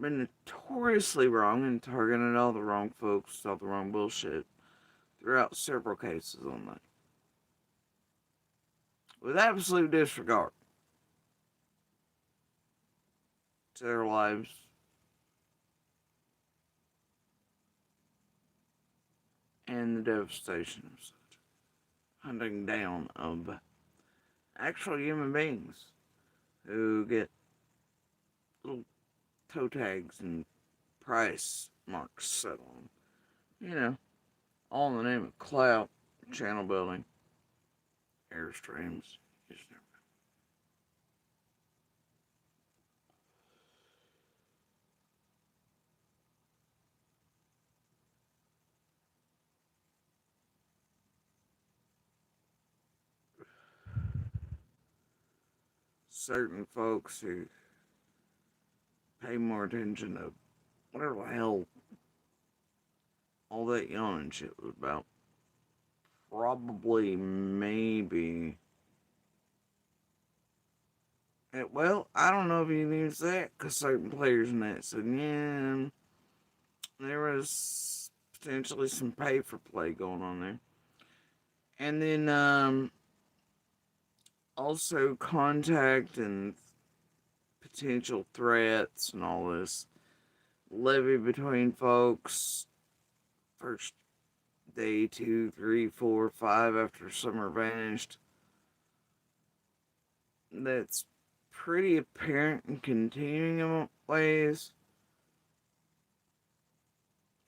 been notoriously wrong and targeted all the wrong folks, all the wrong bullshit throughout several cases on that. With absolute disregard to their lives and the devastation of such. hunting down of actual human beings who get little toe tags and price marks set on them. You know, all in the name of clout, channel building, airstreams. Just never. Certain folks who pay more attention to whatever the hell all that yawning shit was about. Probably, maybe. Well, I don't know if you can use that, because certain players in that said, yeah, there was potentially some pay for play going on there. And then, also contact and potential threats and all this levy between folks. First day, 2, 3, 4, 5 after summer vanished. That's pretty apparent and continuing in ways.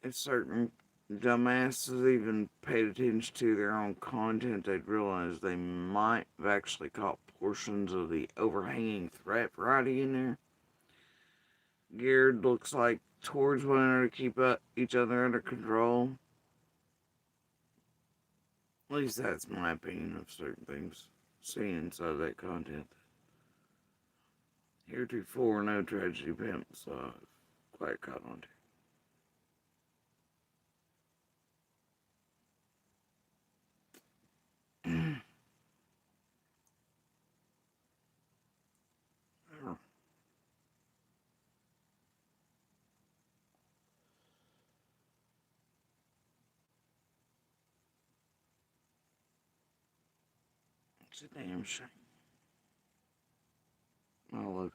If certain dumbasses even paid attention to their own content, they'd realize they might have actually caught portions of the overhanging threat variety in there. Geared, looks like, towards one another to keep each other under control. At least that's my opinion of certain things seen inside that content. Heretofore, no tragedy pimps quite caught on to. It's a damn shame. Oh, look.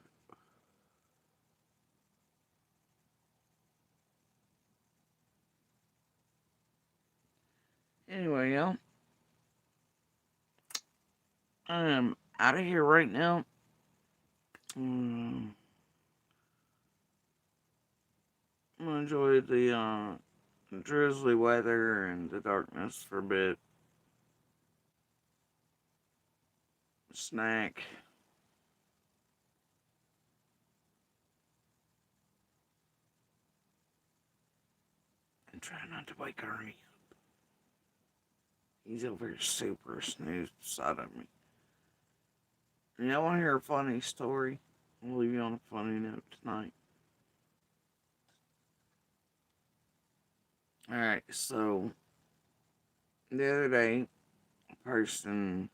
Anyway, y'all. I'm out of here right now. I'm gonna enjoy the drizzly weather and the darkness for a bit. Snack. And try not to wake Ernie up. He's over here super snoozed beside of me. And y'all wanna hear a funny story? I'll leave you on a funny note tonight. Alright, so the other day, a person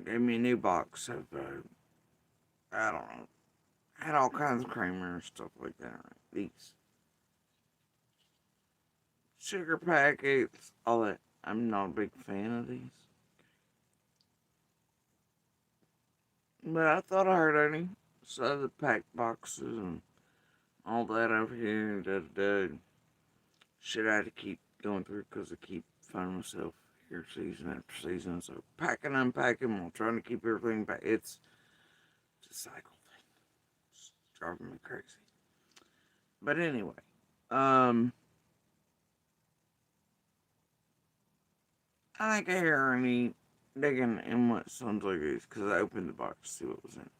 gave me a new box of, I don't know, had all kinds of creamer and stuff like that. Right? These sugar packets, all that. I'm not a big fan of these. But I thought I heard any. So the packed boxes and all that over here, shit I had to keep going through because I keep finding myself here season after season. So packing, unpacking, while trying to keep everything back. It's a cycle thing. It's driving me crazy. But anyway, I think I hear Ernie digging in what sounds like these because I opened the box to see what was in it.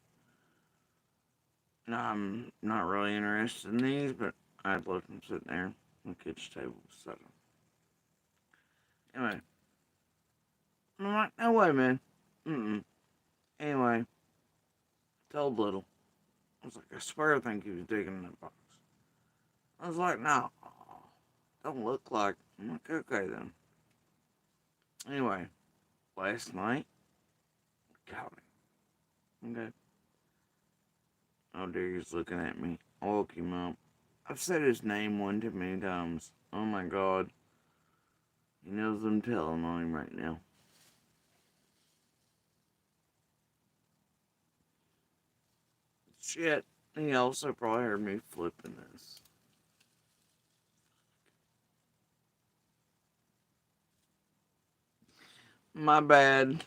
Now, I'm not really interested in these, but I'd left them sitting there on the kitchen table beside them. Anyway, I'm like, no way, man. Anyway, told Little. I was like, I swear I think he was digging in that box. I was like, no, don't look like. I'm like, okay then. Anyway, last night, got him. Okay. Oh dear, he's looking at me. I woke him up. I've said his name one too many times. Oh my god. He knows I'm telling on him right now. Shit. He also probably heard me flipping this. My bad.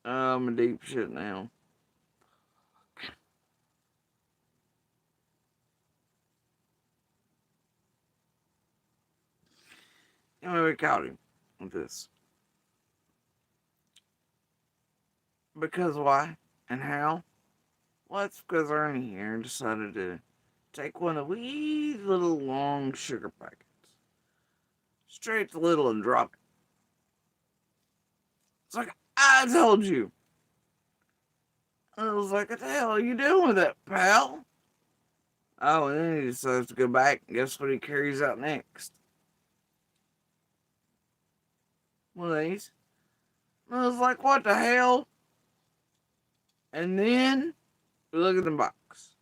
I'm a deep shit now. Anyway, we caught him with this. Because why? And how? Well, it's because Ernie here decided to take one of these little long sugar packets straight to Little and drop it. It's like, I told you. I was like, what the hell are you doing with that, pal? Oh, and then he decides to go back, and guess what he carries out next? One of these. And I was like, what the hell? And then we look at the box.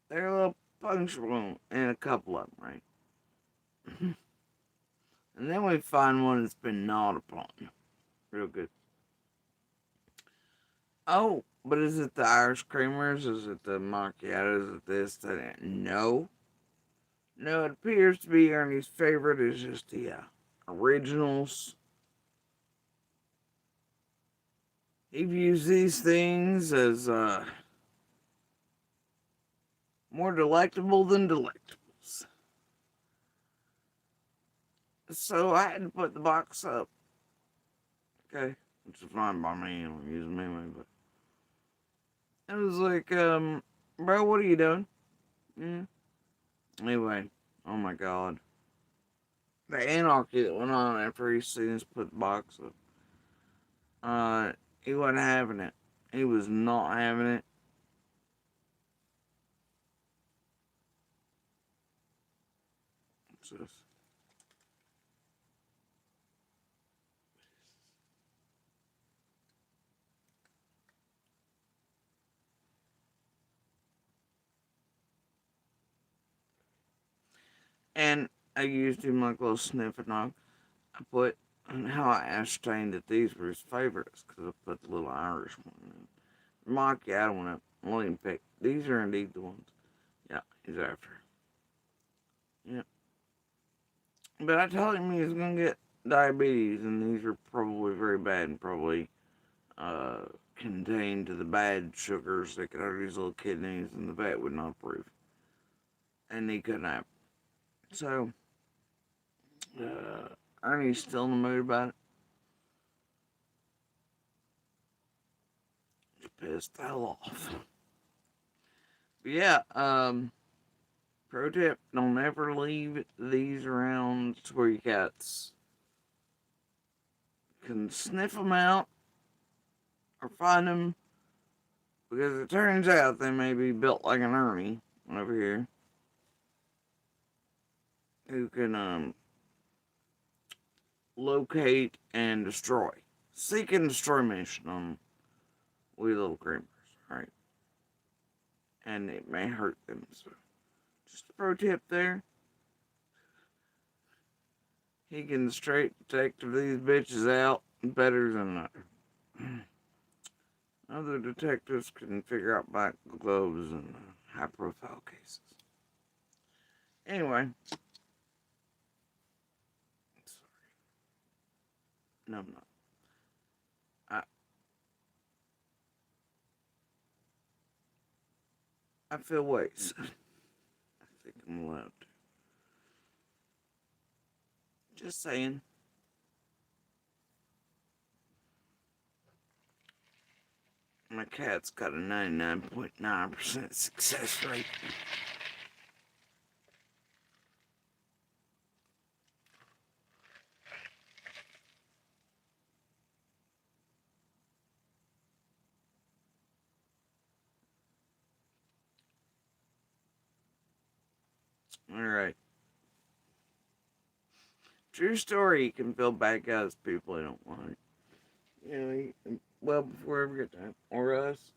They're a little puncture wound and a couple of them, right? And then we find one that's been gnawed upon. Real good. Oh, but is it the Irish creamers? Is it the macchiatos? Is it this, that? No. No, it appears to be Ernie's favorite is just the originals. He views these things as more delectable than delectables. So I had to put the box up. Okay, which is fine by me. I don't use them anyway, but it was like, bro, what are you doing? Yeah. Anyway, oh my god. The anarchy that went on after he seen us put the box up. He wasn't having it. He was not having it. What's this? And I used him like a little sniffing dog. I put, and how I ascertained that these were his favorites, because I put the little Irish one in. The macchiato one up. Let him pick. These are indeed the ones. Yeah, he's after. Yeah. But I told him he was going to get diabetes, and these are probably very bad and probably contained to the bad sugars that could hurt his little kidneys, and the vet would not approve. And he couldn't have. So, Ernie's still in the mood about it. He's pissed the hell off. But yeah, pro tip, don't ever leave these around to where your cats can sniff them out or find them, because it turns out they may be built like an Ernie over here, who can locate and destroy. Seek and destroy mission on wee little creamers, right? And it may hurt them. So, just a pro tip there. He can straight detective these bitches out better than other detectives can figure out black gloves and high profile cases. Anyway. Sorry. No, I'm not. I feel ways. I think I'm allowed to. Just saying. My cat's got a 99.9% success rate. Alright. True story, you can feel bad guys, people they don't want. You know, well, before I ever get time. Or us.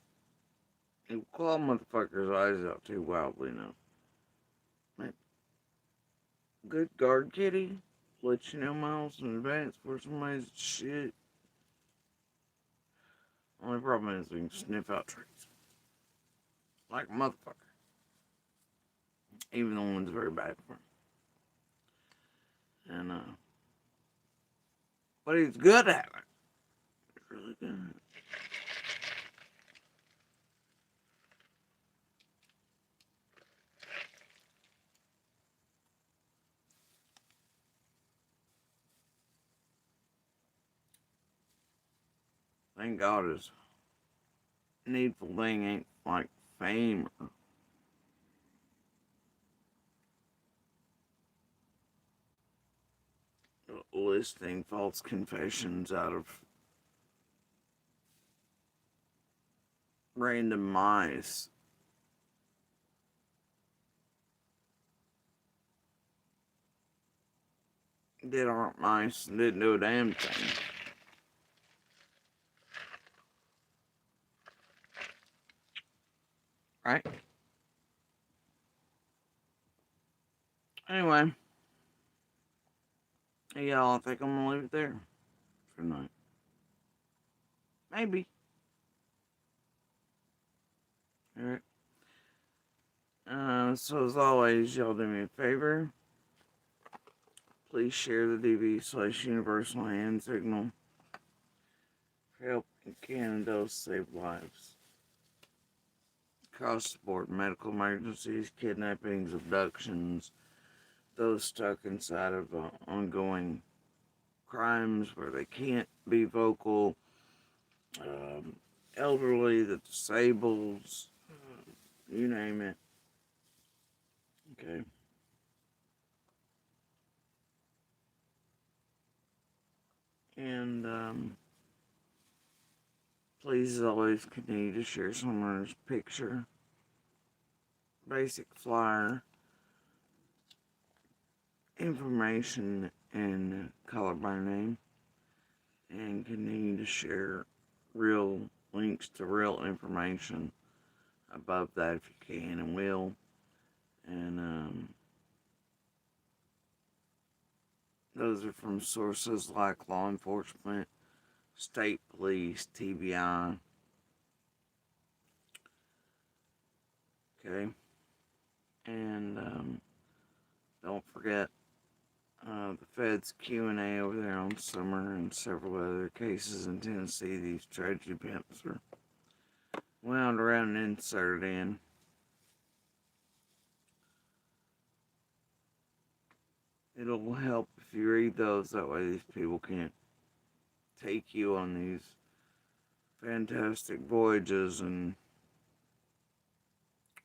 You claw motherfuckers' eyes out too wildly now. Like, good guard, kitty. Let you know miles in advance for somebody's shit. Only problem is we can sniff out trees. Like a motherfucker. Even the one's very bad for him. And, But he's good at it. He's really good at it. Thank God his needful thing ain't like fame or listing false confessions out of random mice that aren't mice and didn't do a damn thing. Right? Anyway, y'all, I think I'm gonna leave it there for tonight. Maybe. Alright. So as always, y'all do me a favor. Please share the DV/Universal Hand Signal for helping Canada save lives. Across the board, medical emergencies, kidnappings, abductions, those stuck inside of ongoing crimes where they can't be vocal, elderly, the disabled, you name it. Okay. And please, as always, continue to share someone's picture, basic flyer, information, and color by name, and continue to share real links to real information above that if you can and will. And those are from sources like law enforcement, state police, TBI. Okay. And don't forget the Fed's Q&A over there on Summer and several other cases in Tennessee. These tragedy pimps are wound around and inserted in. It'll help if you read those. That way these people can't take you on these fantastic voyages and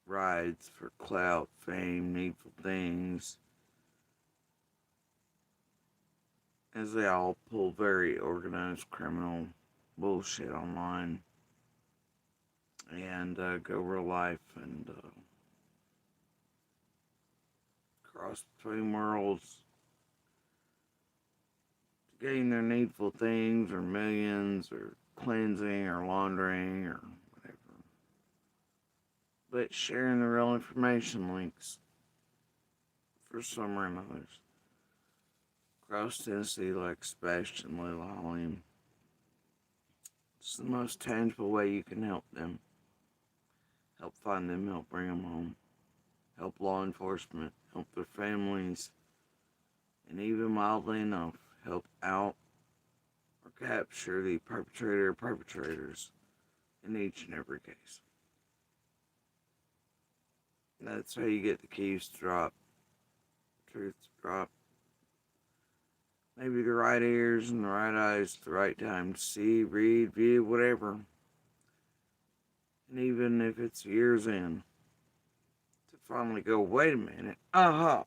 rides for clout, fame, needful things, as they all pull very organized criminal bullshit online and go real life and cross between worlds to gain their needful things or millions or cleansing or laundering or whatever. But sharing the real information links for Summer and others across Tennessee like Sebastian, Lil Holly. It's the most tangible way you can help them. Help find them, help bring them home. Help law enforcement, help their families, and even mildly enough, help out or capture the perpetrator or perpetrators in each and every case. That's how you get the keys to drop, truth to drop. Maybe the right ears and the right eyes at the right time to see, read, view, whatever. And even if it's years in, to finally go, wait a minute, aha.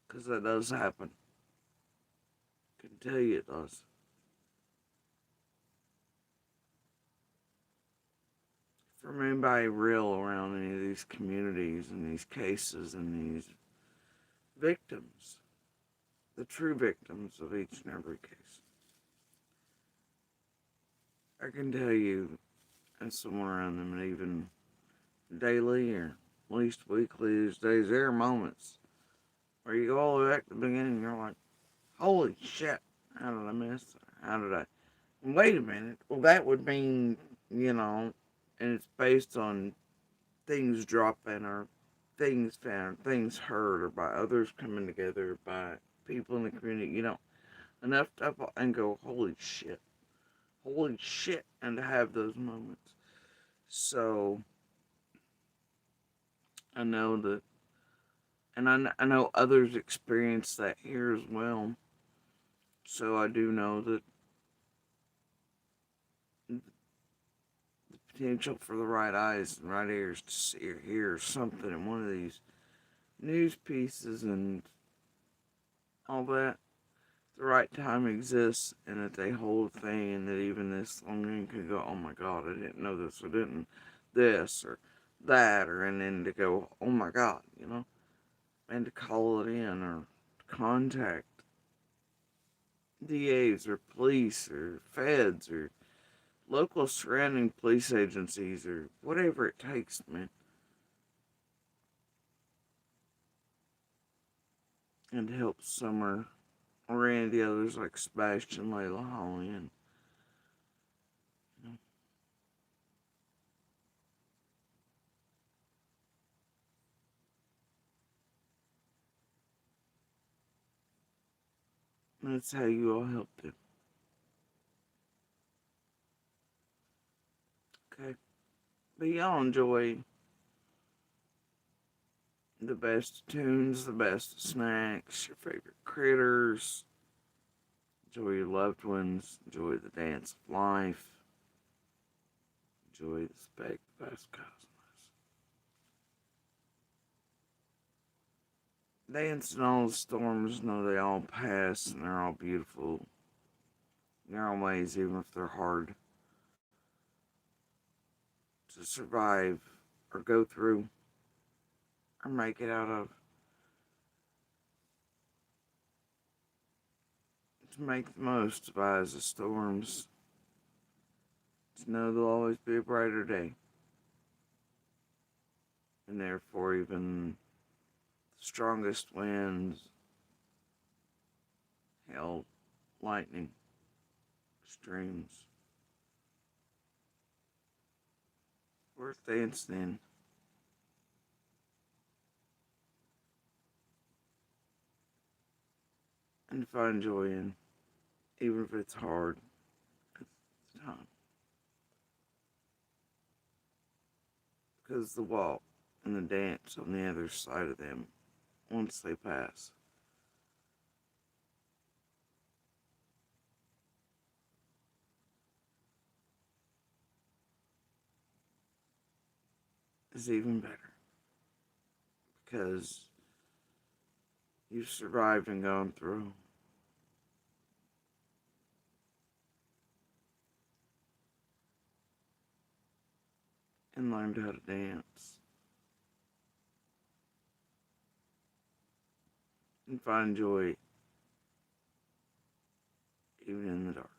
Because that does happen. I can tell you it does. From anybody real around any of these communities and these cases and these victims, the true victims of each and every case. I can tell you, as someone around them, and even daily or at least weekly these days, there are moments where you go all the way back to the beginning and you're like, holy shit, how did I miss that? How did I? Wait a minute, well that would mean, and it's based on things dropping or things found, things heard, or by others coming together, by people in the community, enough to and go, holy shit, and to have those moments. So I know that, and I know others experience that here as well. So I do know that the potential for the right eyes and right ears to see or hear something in one of these news pieces and all that, the right time exists, and that they hold a thing, and that even this longing can go, oh my god, I didn't know this, or didn't this, or that, or and then to go, oh my god, and to call it in, or contact DAs, or police, or feds, or local surrounding police agencies, or whatever it takes, man. And to help Summer or any of the others like Sebastian, Layla, Holly, and that's how you all helped it. Okay? But y'all enjoy the best tunes, the best snacks, your favorite critters. Enjoy your loved ones. Enjoy the dance of life. Enjoy the spec, the best cosmos. Dance in all the storms, know they all pass and they're all beautiful. In their own ways, even if they're hard to survive or go through or make it out of. To make the most of as the storms. To know there'll always be a brighter day. And therefore, even the strongest winds, hail, lightning, streams, worth dancing in. And find joy in, even if it's hard. It's time. Because the walk and the dance on the other side of them, once they pass, is even better. Because you've survived and gone through. And learned how to dance. And find joy even in the dark.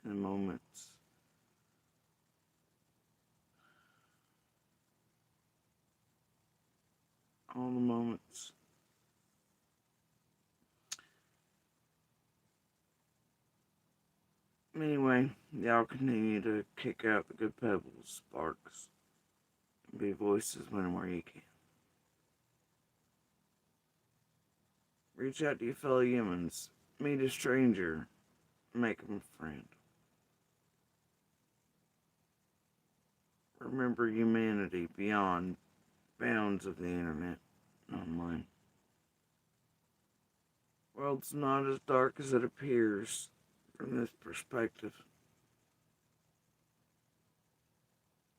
In the moments. All the moments. Anyway, y'all continue to kick out the good pebbles, sparks, and be voices whenever you can. Reach out to your fellow humans. Meet a stranger. Make them a friend. Remember humanity beyond bounds of the internet and online. World's not as dark as it appears from this perspective.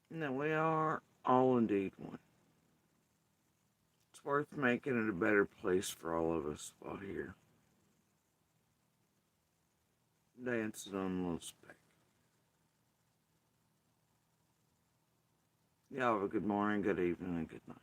And that we are all indeed one. It's worth making it a better place for all of us while here. Dancing on a little speck. Y'all have a good morning, good evening, and good night.